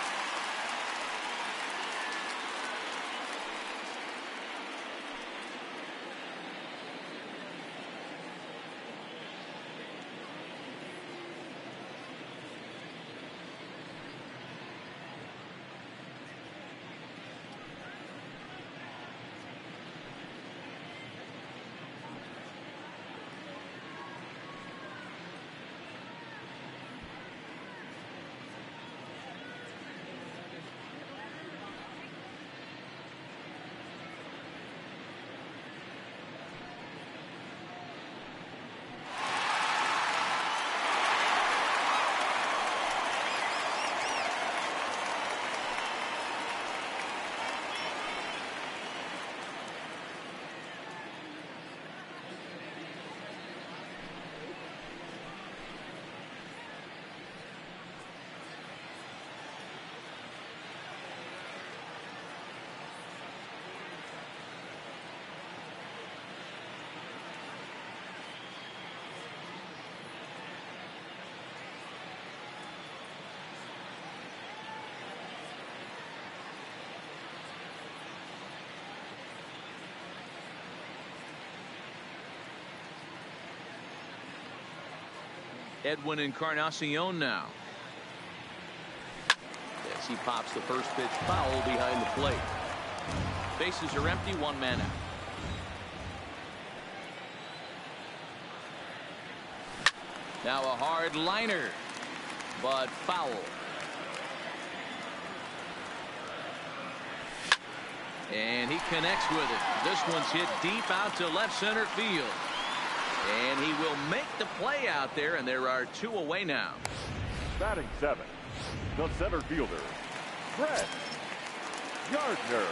A: Edwin Encarnacion now. As he pops the first pitch foul behind the plate. Bases are empty, one man out. Now a hard liner, but foul. And he connects with it. This one's hit deep out to left center field. And he will make the play out there, and there are two away now.
B: Batting 7, the center fielder, Brett Gardner.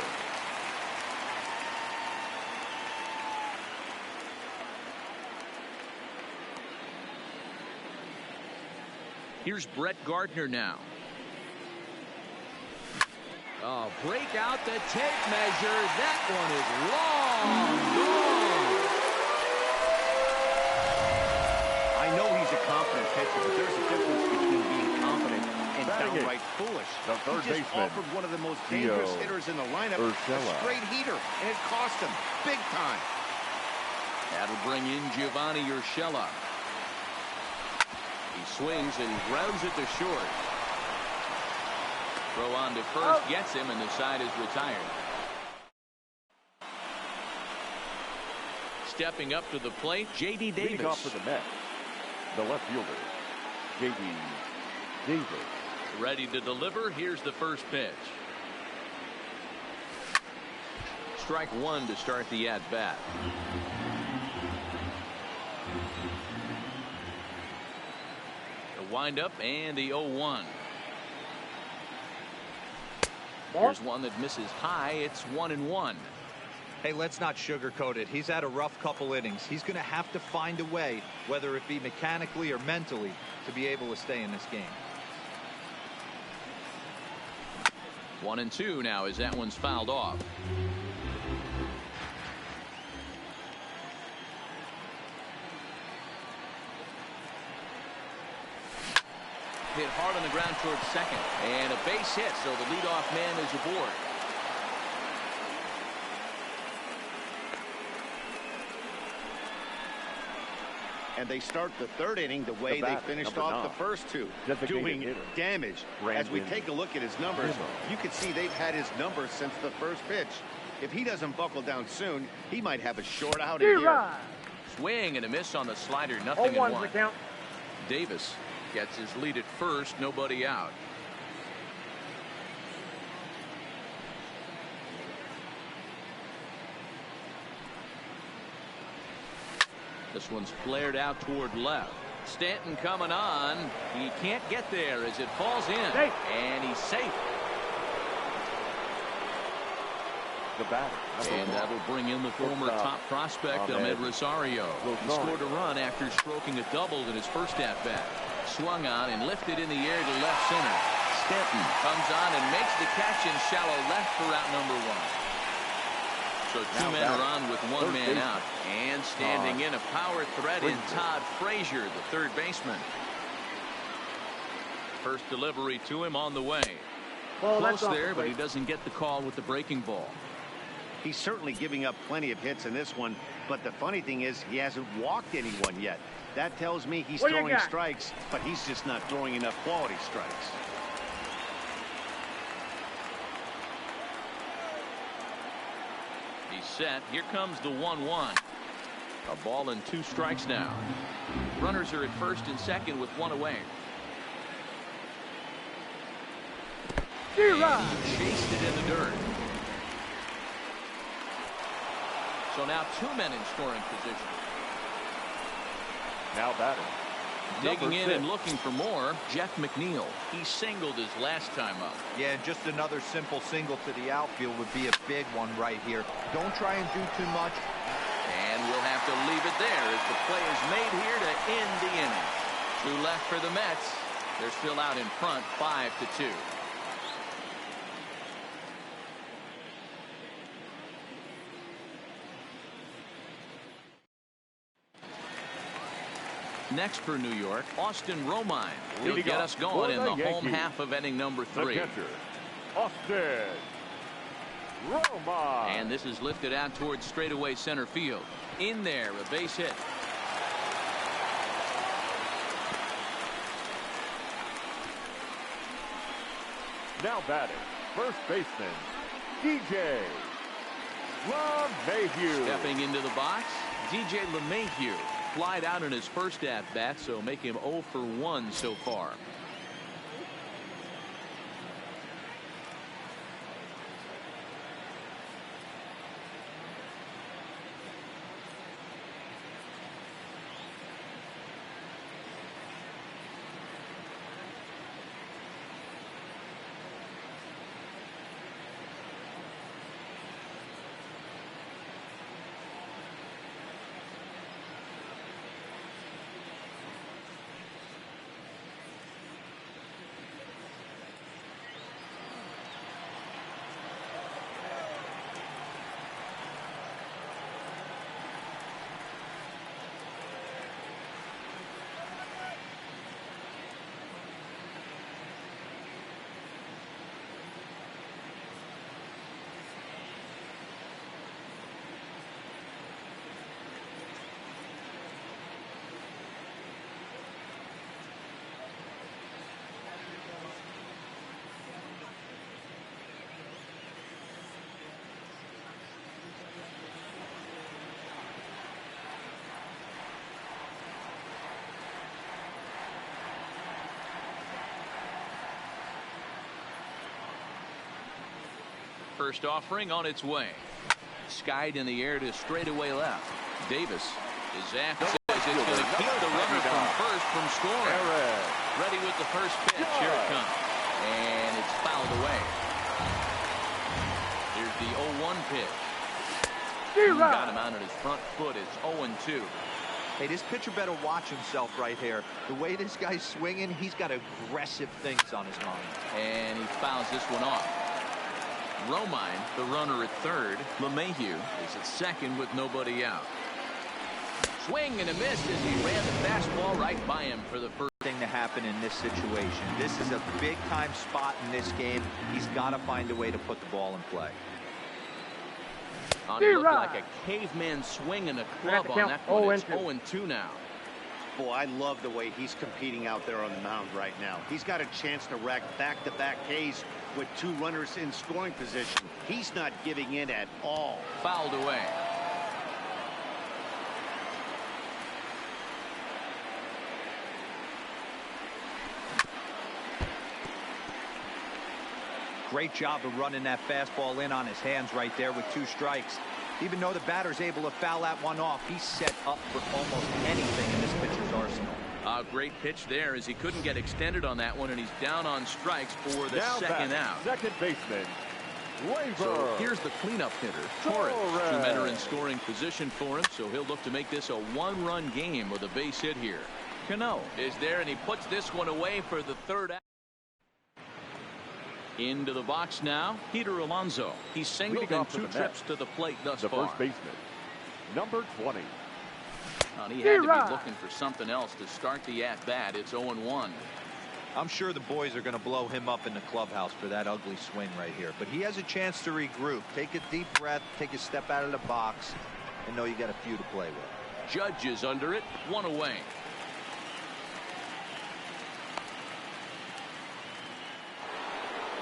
A: Here's Brett Gardner now.
E: Oh, break out the tape measure. That one is long gone.
C: I know he's a confident pitcher, but there's a difference between being confident and downright foolish. He just offered one of the most dangerous hitters in the lineup a straight heater, and it cost him big time.
A: That'll bring in Giovanni Urshela. He swings and grounds it to short. Throw on to first, gets him, and the side is retired. Stepping up to the plate, J.D. Davis.
B: Leading off for the Mets, the left fielder, J.D. Davis.
A: Ready to deliver. Here's the first pitch. Strike one to start the at-bat. The windup and the 0-1. Here's one that misses high. It's 1-1.
D: Hey, let's not sugarcoat it. He's had a rough couple innings. He's going to have to find a way, whether it be mechanically or mentally, to be able to stay in this game.
A: 1-2 now as that one's fouled off. Hit hard on the ground towards second, and a base hit, so the leadoff man is aboard.
C: And they start the third inning the way they finished off the first two, doing damage. As we take a look at his numbers, you can see they've had his numbers since the first pitch. If he doesn't buckle down soon, he might have a short outing here.
A: Swing and a miss on the slider, nothing in one. Davis gets his lead at first, nobody out. This one's flared out toward left. Stanton coming on. He can't get there as it falls in. And he's safe. And that'll bring in the former top prospect, Ahmed Rosario. He scored a run after stroking a double in his first at-bat. Swung on and lifted in the air to left center. Stanton comes on and makes the catch in shallow left for out number one. So two men are on with one man out. And standing in a power threat in Todd Frazier, the third baseman. First delivery to him on the way. Close there, but he doesn't get the call with the breaking ball.
C: He's certainly giving up plenty of hits in this one, but the funny thing is he hasn't walked anyone yet. That tells me he's throwing strikes, but he's just not throwing enough quality strikes.
A: He's set. Here comes the 1-1. A ball and 2 strikes now. Runners are at first and second with one away. He chased it in the dirt. So now 2 men in scoring position.
B: Now batting.
A: Digging in and looking for more, Jeff McNeil. He singled his last time up.
D: Yeah, just another simple single to the outfield would be a big one right here. Don't try and do too much.
A: And we'll have to leave it there as the play is made here to end the inning. 2 left for the Mets. They're still out in front, 5-2. Next for New York, Austin Romine. He'll get us going in the home half of inning number 3.
B: The catcher, Austin Romine.
A: And this is lifted out towards straightaway center field. In there, a base hit.
B: Now batting, first baseman, DJ LeMahieu.
A: Stepping into the box, DJ LeMahieu. Flied out in his first at-bat, so make him 0 for 1 so far. First offering on its way. Skied in the air to straightaway left. Davis is after. It's going to keep the runner from first from scoring. Ready with the first pitch. Here it comes. And it's fouled away. Here's the 0-1 pitch. Got him out on his front foot. It's 0-2.
D: Hey, this pitcher better watch himself right here. The way this guy's swinging, he's got aggressive things on his mind.
A: And he fouls this one off. Romine, the runner at third. LeMahieu is at second with nobody out. Swing and a miss as he ran the fastball right by him for the first
D: thing to happen in this situation. This is a big-time spot in this game. He's got to find a way to put the ball in play.
A: It looked like a caveman swinging a club on that one. It's 0-2 now.
C: Boy, I love the way he's competing out there on the mound right now. He's got a chance to rack back-to-back Ks with 2 runners in scoring position. He's not giving in at all.
A: Fouled away.
D: Great job of running that fastball in on his hands right there with 2 strikes. Even though the batter's able to foul that one off, he's set up for almost anything in this pitcher's arsenal.
A: A great pitch there as he couldn't get extended on that one, and he's down on strikes for the second out.
B: Second baseman,
A: so here's the cleanup hitter, Torres. 2 men are in scoring position for him, so he'll look to make this a 1-run game with a base hit here. Cano is there, and he puts this one away for the third out. Into the box now, Peter Alonso. He's singled in 2 trips to the plate thus far.
B: The first baseman, number 20.
A: And he had to be looking for something else to start the at-bat. It's 0-1.
D: I'm sure the boys are going to blow him up in the clubhouse for that ugly swing right here. But he has a chance to regroup. Take a deep breath, take a step out of the box, and know you got a few to play with.
A: Judge is under it, 1 away.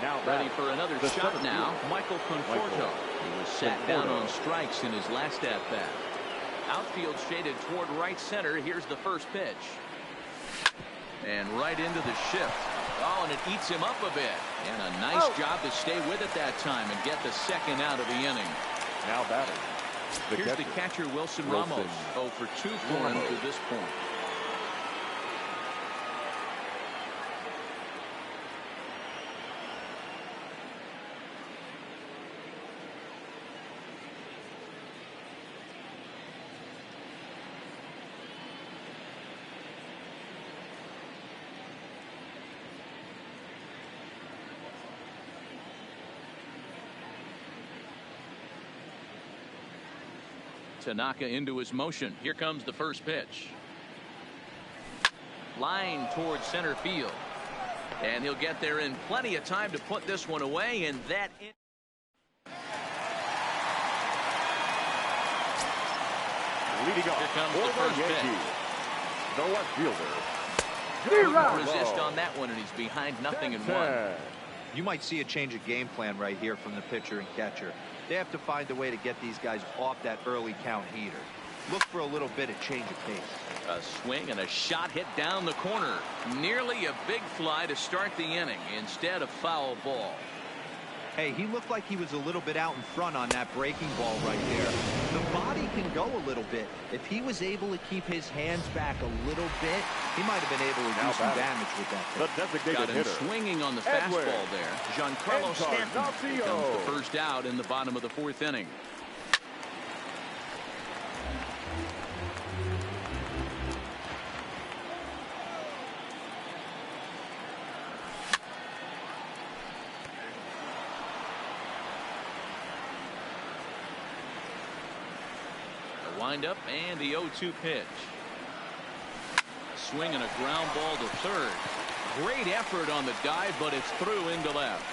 B: Now
A: ready for another shot now. Michael Conforto. He was sat down on strikes in his last at-bat. Outfield shaded toward right center. Here's the first pitch. And right into the shift. Oh, and it eats him up a bit. And a nice job to stay with it that time and get the second out of the inning.
B: Now batting.
A: Here's the catcher, Wilson Ramos. 0 for 2 for him to this point. Tanaka into his motion. Here comes the first pitch. Line towards center field. And he'll get there in plenty of time to put this one away, and that
B: leading off.
A: Here comes the first pitch.
B: The left fielder.
A: Couldn't resist on that one, and he's behind 0-1.
D: You might see a change of game plan right here from the pitcher and catcher. They have to find a way to get these guys off that early count heater. Look for a little bit of change of pace.
A: A swing and a shot hit down the corner. Nearly a big fly to start the inning. Instead, a foul ball.
D: Hey, he looked like he was a little bit out in front on that breaking ball right there. The body can go a little bit. If he was able to keep his hands back a little bit, he might have been able to do some damage with that pitch.
B: The designated
A: Got him
B: hitter,
A: swinging on the fastball there. Giancarlo Stanton becomes the first out in the bottom of the fourth inning. Windup and the 0-2 pitch. Swing and a ground ball to third. Great effort on the dive, but it's through into left.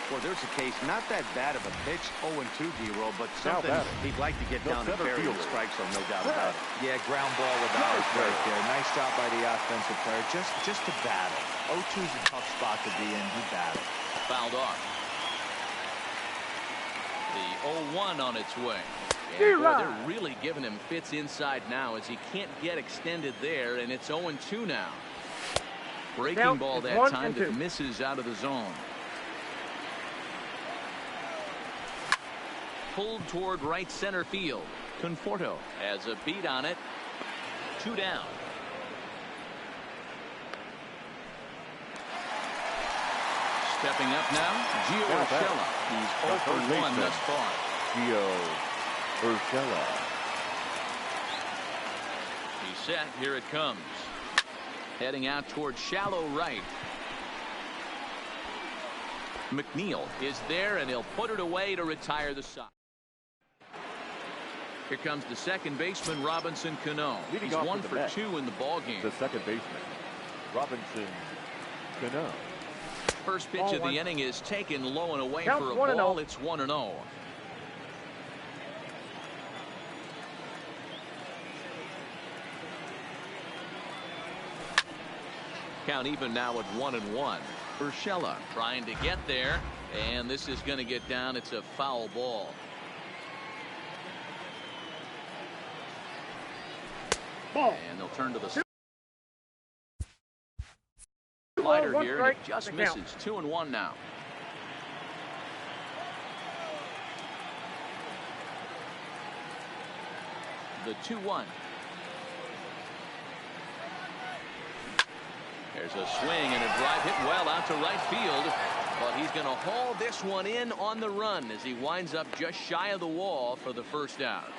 C: Well, there's a case, not that bad of a pitch, 0-2 D-roll, but something he'd like to get down and bury the strike zone, no doubt about it.
D: Yeah, ground ball with ours right there. Nice job by the offensive player. Just to battle. 0-2's a tough spot to be in. He battled.
A: Fouled off. The 0-1 on its way. And boy, they're really giving him fits inside now as he can't get extended there, and it's 0-2 now. Breaking ball that time that misses out of the zone. Pulled toward right center field. Conforto has a beat on it. 2 down. Stepping up now, Gio Urshela. He's 0 for 1 thus far.
B: Gio Urshela.
A: He's set. Here it comes. Heading out toward shallow right. McNeil is there, and he'll put it away to retire the side. Here comes the second baseman, Robinson Cano. He's 1 for 2 in the ballgame.
B: The second baseman, Robinson Cano.
A: First pitch of the inning is taken low and away for a ball. It's 1-0. Count even now at 1-1. Urshela trying to get there, and this is going to get down. It's a foul ball. And they'll turn to the slider here, and it just misses. 2-1 now. The 2-1. There's a swing and a drive hit well out to right field, but he's going to haul this one in on the run as he winds up just shy of the wall for the first out.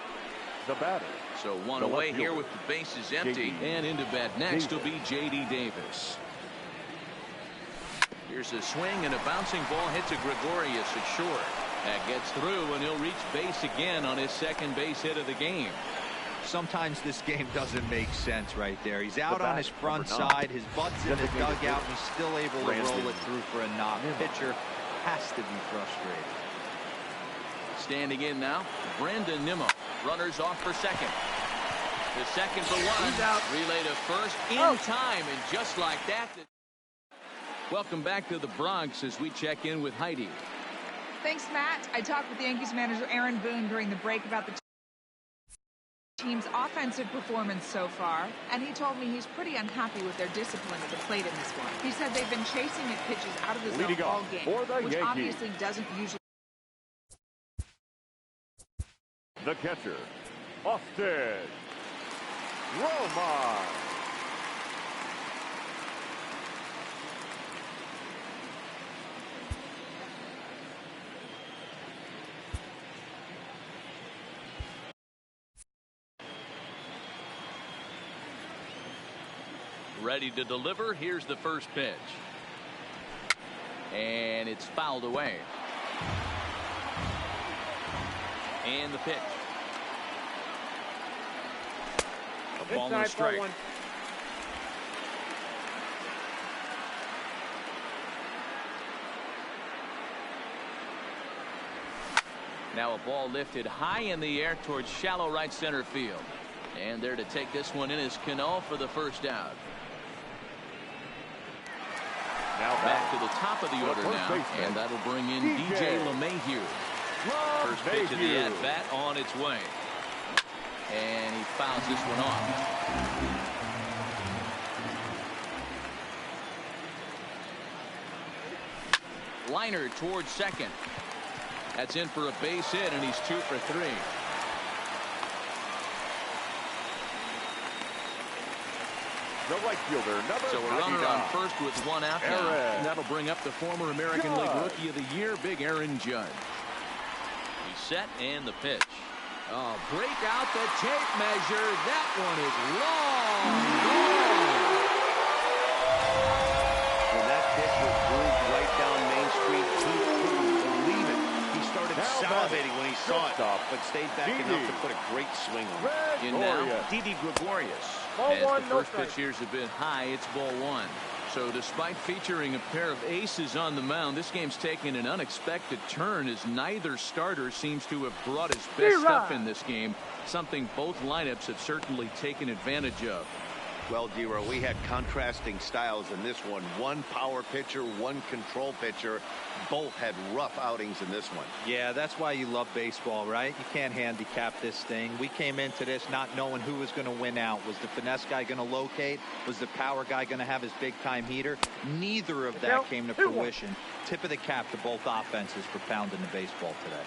B: The batter.
A: So one away here with the bases empty, and into bat next will be J.D. Davis. Here's a swing and a bouncing ball hit to Gregorius at short. That gets through, and he'll reach base again on his second base hit of the game.
D: Sometimes this game doesn't make sense right there. He's out on his front side. His butt's in the dugout, and he's still able to roll it through for a knock. Pitcher has to be frustrated.
A: Standing in now, Brandon Nimmo. Runners off for second. The second for one. He's out. Relay to first in time, and just like that. Welcome back to the Bronx as we check in with Heidi.
F: Thanks, Matt. I talked with Yankees manager Aaron Boone during the break about the team's offensive performance so far, and he told me he's pretty unhappy with their discipline at the plate in this one. He said they've been chasing at pitches out of the zone all game, which Yankees obviously doesn't usually.
B: The catcher, Austin Romine.
A: Ready to deliver. Here's the first pitch. And it's fouled away. And the pitch. A ball and a strike. Now a ball lifted high in the air towards shallow right center field. And there to take this one in is Cano for the first out. Back to the top of the order now, and that'll bring in DJ LeMahieu. First pitch of the at-bat on its way. And he fouls this one off. Liner towards second. That's in for a base hit, and he's 2 for 3.
B: The right fielder,
A: so a runner on first with 1 out now. And that'll bring up the former American League Rookie of the Year, Big Aaron Judge. He's set, and the pitch.
E: Oh, break out the tape measure. That one is long gone.
C: When that pitch was grooved right down Main Street, he couldn't believe it. He started salivating when he saw it, but stayed back enough to put a great swing on it.
A: In now, Didi Gregorius. As the first pitch here's a bit high, it's ball 1. So despite featuring a pair of aces on the mound, this game's taken an unexpected turn as neither starter seems to have brought his best stuff in this game, something both lineups have certainly taken advantage of.
C: Well, D-Row, we had contrasting styles in this one. One power pitcher, one control pitcher. Both had rough outings in this one.
D: Yeah, that's why you love baseball, right? You can't handicap this thing. We came into this not knowing who was going to win out. Was the finesse guy going to locate? Was the power guy going to have his big-time heater? Neither of that came to fruition. Tip of the cap to both offenses for pounding the baseball today.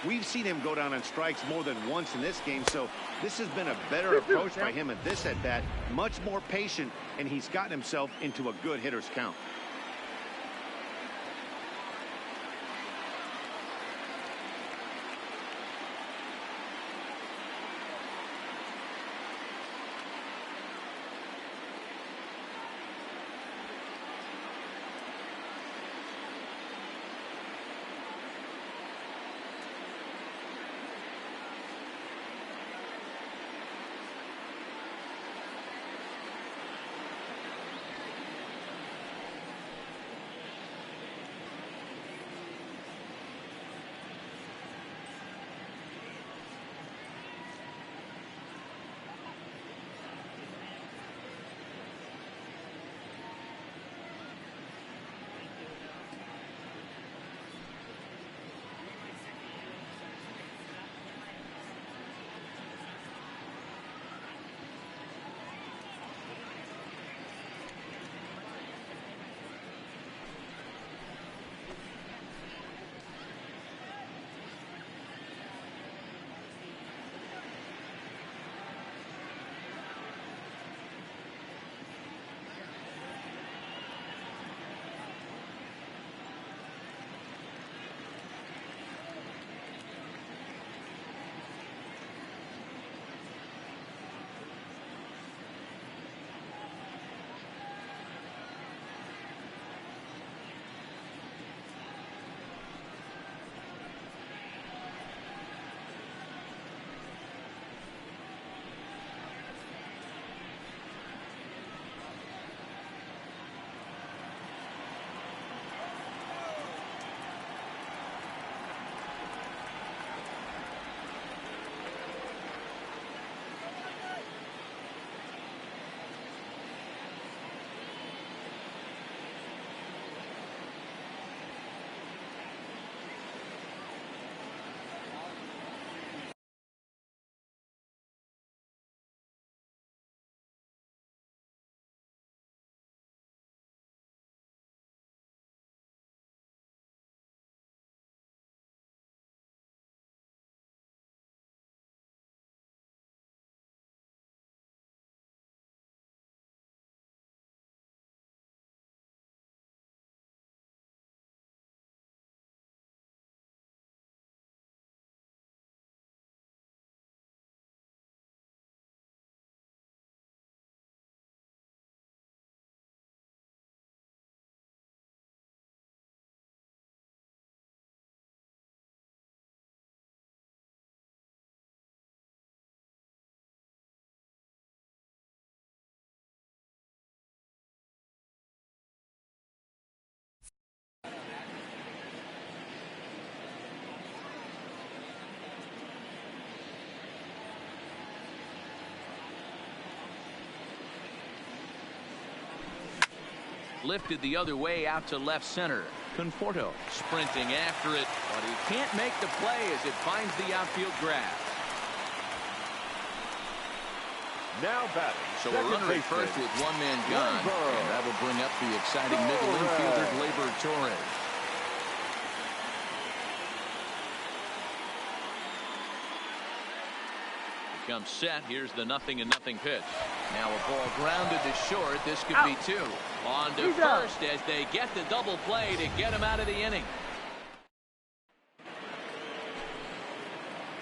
C: We've seen him go down on strikes more than once in this game, so this has been a better approach by him at this at-bat. Much more patient, and he's gotten himself into a good hitter's count.
A: Lifted the other way out to left center. Conforto sprinting after it, but he can't make the play as it finds the outfield grass.
B: Now batting.
A: So a runner at first with one man gone, and that will bring up the exciting middle infielder Gleyber Torres. Comes set. Here's the 0-0 pitch. Now a ball grounded to short. This could be two. On to first as they get the double play to get him out of the inning.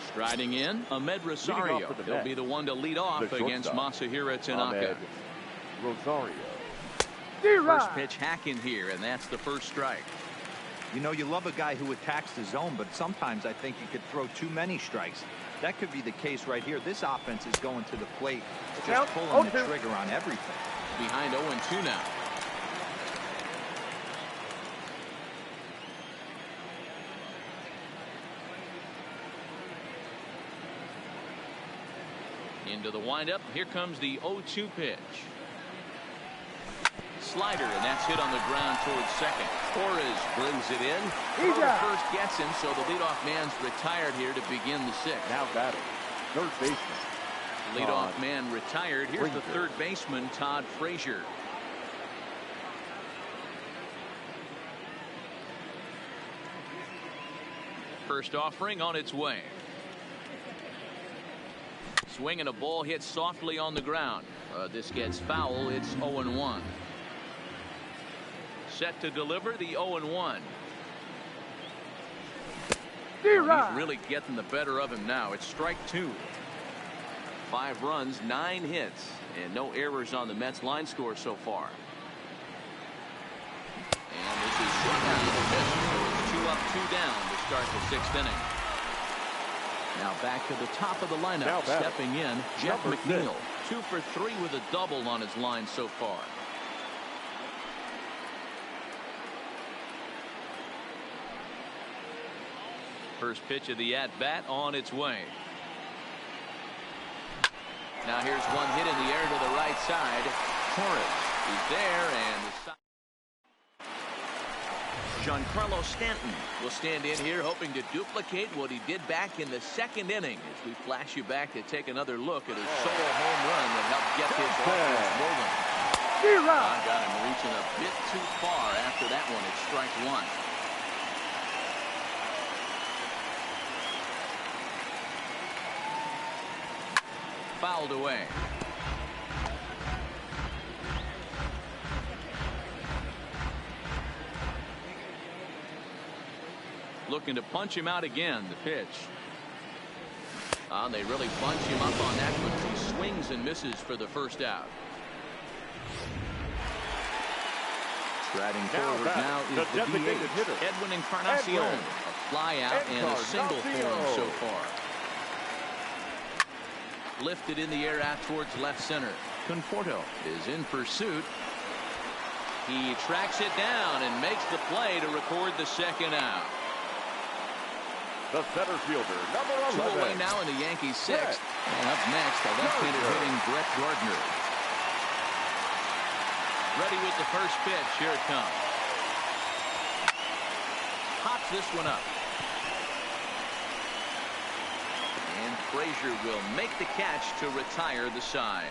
A: Striding in, Ahmed Rosario. He'll be the one to lead off against Masahiro Tanaka.
B: Rosario.
A: First pitch hacking here, and that's the first strike.
D: You know, you love a guy who attacks the zone, but sometimes I think you could throw too many strikes. That could be the case right here. This offense is going to the plate, just pulling the trigger on everything.
A: Behind 0-2 now. Into the windup. Here comes the 0-2 pitch. Slider, and that's hit on the ground towards second. Torres brings it in. First gets him, so the leadoff man's retired here to begin the sixth.
B: Now batting, third baseman.
A: Leadoff man retired. Here's the third baseman, Todd Frazier. First offering on its way. Swing and a ball hit softly on the ground. This gets foul. It's 0-1. Set to deliver the 0-1. He's really getting the better of him now. It's strike two. 5 runs, 9 hits, and no errors on the Mets line score so far. And this is short down to the pitch. So it's 2 up, 2 down to start the 6th inning. Now back to the top of the lineup. Stepping in, Jeff McNeil. 2 for 3 with a double on his line so far. First pitch of the at-bat on its way. Now here's one hit in the air to the right side. Torres, he's there, and Giancarlo Stanton will stand in here hoping to duplicate what he did back in the 2nd inning as we flash you back to take another look at his solo home run that helped get his offense rolling. Got him reaching a bit too far after that one. It's strike one. Fouled away. Looking to punch him out again. The pitch. They really bunch him up on that one. He swings and misses for the first out. Striding forward now is the DH, Edwin Encarnacion. A fly out and a single for him so far. Lifted in the air out towards left center. Conforto is in pursuit. He tracks it down and makes the play to record the 2nd out.
B: The center fielder, number 11.
A: 2 away now in the Yankees 6th. And up next, the left-handed hitting Brett Gardner. Ready with the first pitch. Here it comes. Pops this one up. And Frazier will make the catch to retire the side.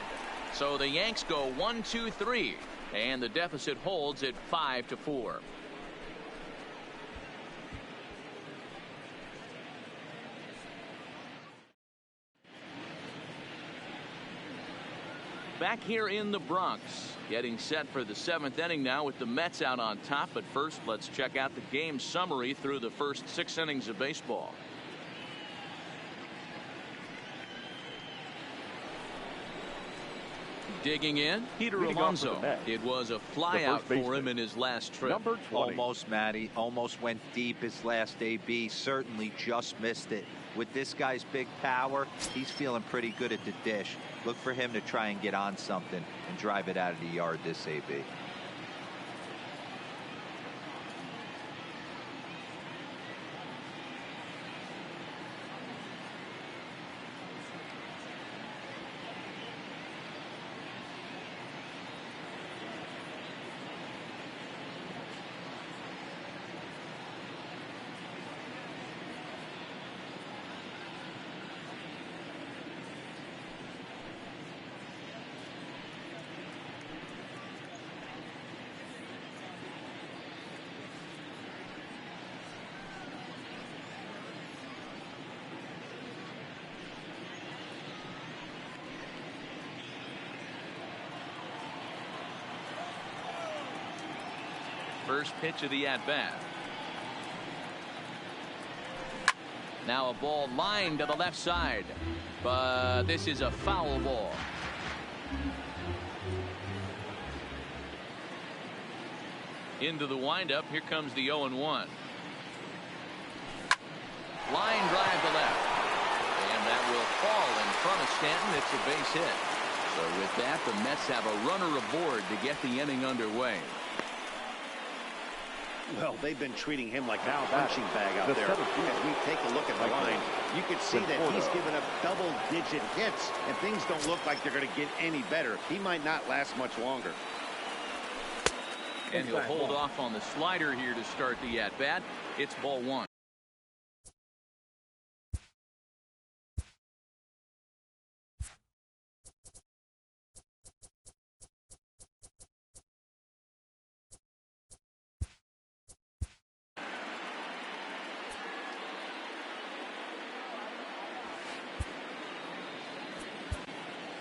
A: So the Yanks go 1-2-3, and the deficit holds at 5-4. Back here in the Bronx, getting set for the 7th inning now with the Mets out on top. But first, let's check out the game summary through the first 6 innings of baseball. Digging in, Peter Alonso. It was a flyout for him in his last trip.
B: Number 20.
D: Almost, Matty. Almost went deep his last AB. Certainly just missed it. With this guy's big power, he's feeling pretty good at the dish. Look for him to try and get on something and drive it out of the yard this AB.
A: First pitch of the at-bat. Now a ball lined to the left side, but this is a foul ball. Into the windup. Here comes the 0-1. Line drive to left. And that will fall in front of Stanton. It's a base hit. So with that, the Mets have a runner aboard to get the inning underway.
C: Well, they've been treating him like a punching bag out there. As we take a look at the line, you can see that he's given up double-digit hits, and things don't look like they're going to get any better. He might not last much longer.
A: And he'll hold off on the slider here to start the at-bat. It's ball one.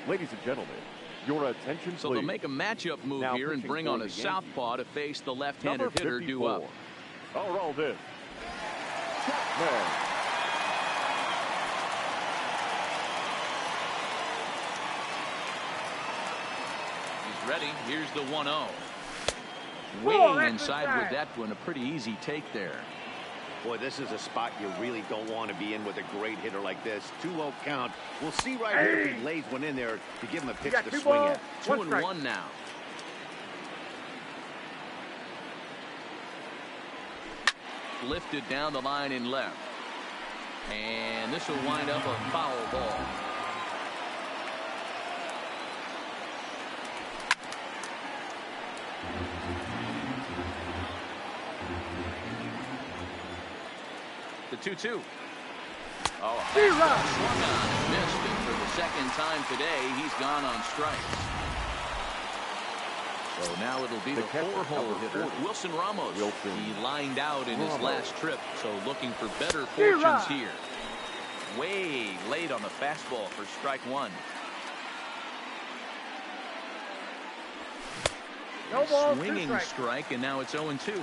B: Ladies and gentlemen, your attention, please.
A: So they'll make a matchup move
B: now
A: here and bring on a southpaw to face the left-handed hitter due up.
B: This. Chapman.
A: He's ready. Here's the 1-0. Waiting inside with that one. A pretty easy take there.
C: Boy, this is a spot you really don't want to be in with a great hitter like this. 2-0 count. We'll see right here if he lays one in there to give him a pitch to swing at.
A: 2-1 now. Lifted down the line in left. And this will wind up a foul ball. The 2-2. Oh, swung on and missed, and for the second time today, he's gone on strikes. So now it'll be the four-hole hitter, Wilson Ramos. He lined out in his last trip, so looking for better fortunes here. Way late on the fastball for strike one.
H: No ball,
A: swinging strike, and now it's 0-2.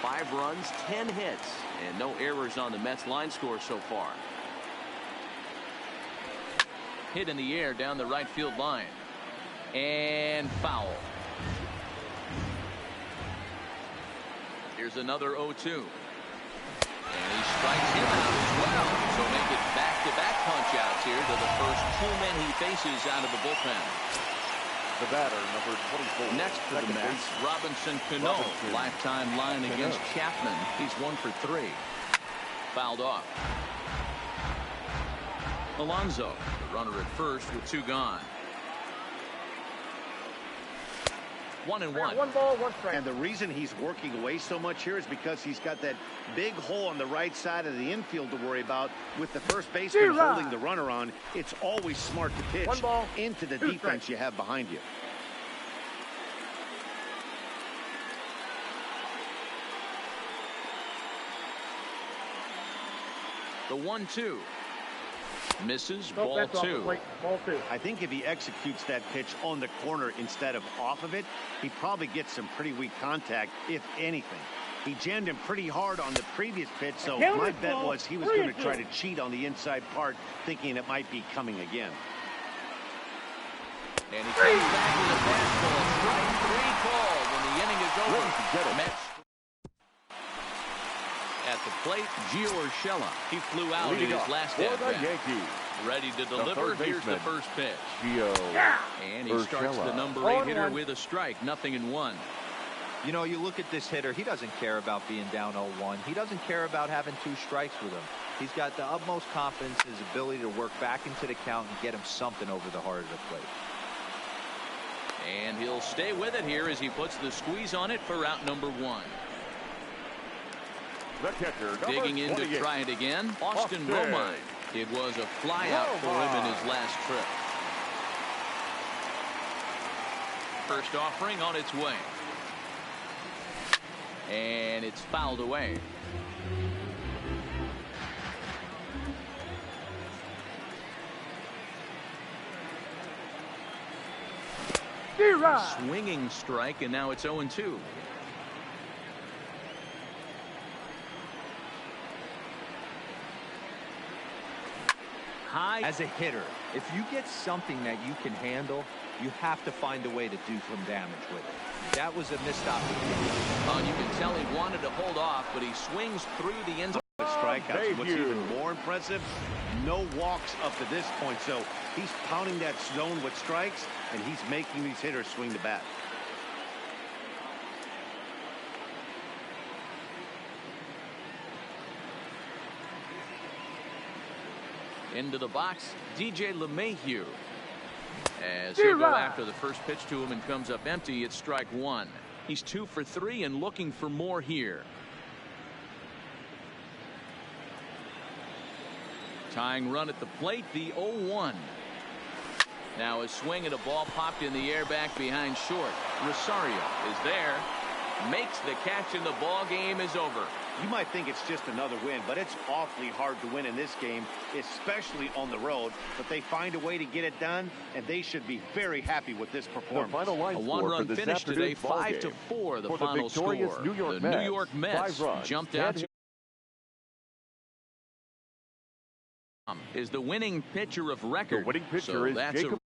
G: 5 runs, 10 hits, and no errors on the Mets line score so far.
A: Hit in the air down the right field line. And foul. Here's another 0-2. And he strikes him out as well. So make it back-to-back punch-outs here to the first 2 men he faces out of the bullpen.
B: The batter, number 24.
A: Next for the Mets, Robinson Cano. Lifetime line against Chapman. He's 1 for 3. Fouled off. Alonso, the runner at first with 2 gone. 1-1.
H: 1 ball, 1 strike.
C: And the reason he's working away so much here is because he's got that big hole on the right side of the infield to worry about. With the first baseman holding the runner on, it's always smart to pitch
H: 1 ball,
C: into the
H: 2
C: defense
H: strikes.
C: you have behind you.
A: The 1-2. Misses.
H: Nope,
A: Ball
H: that's off the
A: 2.
H: plate. Ball 2.
C: I think if he executes that pitch on the corner instead of off of it, he probably gets some pretty weak contact, if anything. He jammed him pretty hard on the previous pitch, so my bet was he was going to try to cheat on the inside part, thinking it might be coming again.
A: And he comes back with a fastball. Strike 3 called when the inning is over. Mets at the plate, Gio Urshela. He flew out in his last at-bat. Ready to deliver. Here's the first pitch. And he starts the number 8 hitter with a strike. 0-1.
D: You know, you look at this hitter, he doesn't care about being down 0-1. He doesn't care about having 2 strikes with him. He's got the utmost confidence in his ability to work back into the count and get him something over the heart of the plate.
A: And he'll stay with it here as he puts the squeeze on it for out number 1.
B: The catcher,
A: digging in to try it again. Austin Romine. It was a flyout for him in his last trip. First offering on its way. And it's fouled away. Swinging strike, and now it's 0-2. right.
D: As a hitter, if you get something that you can handle, you have to find a way to do some damage with it. That was a missed opportunity.
A: You can tell he wanted to hold off, but he swings through the end zone.
C: Strikeouts. What's even more impressive, no walks up to this point. So he's pounding that zone with strikes, and he's making these hitters swing the bat.
A: Into the box, DJ LeMahieu. As he'll go after the first pitch to him and comes up empty, it's strike one. He's 2 for 3 and looking for more here. Tying run at the plate, the 0-1. Now a swing and a ball popped in the air back behind short. Rosario is there, makes the catch, and the ball game is over.
C: You might think it's just another win, but it's awfully hard to win in this game, especially on the road. But they find a way to get it done, and they should be very happy with this performance.
B: The final line
A: a one-run finish today, 5-4, the final score.
B: New York
A: New York Mets jumped out to is the winning pitcher of record.
B: The winning pitcher
A: so
B: is
A: that's
B: Jacob.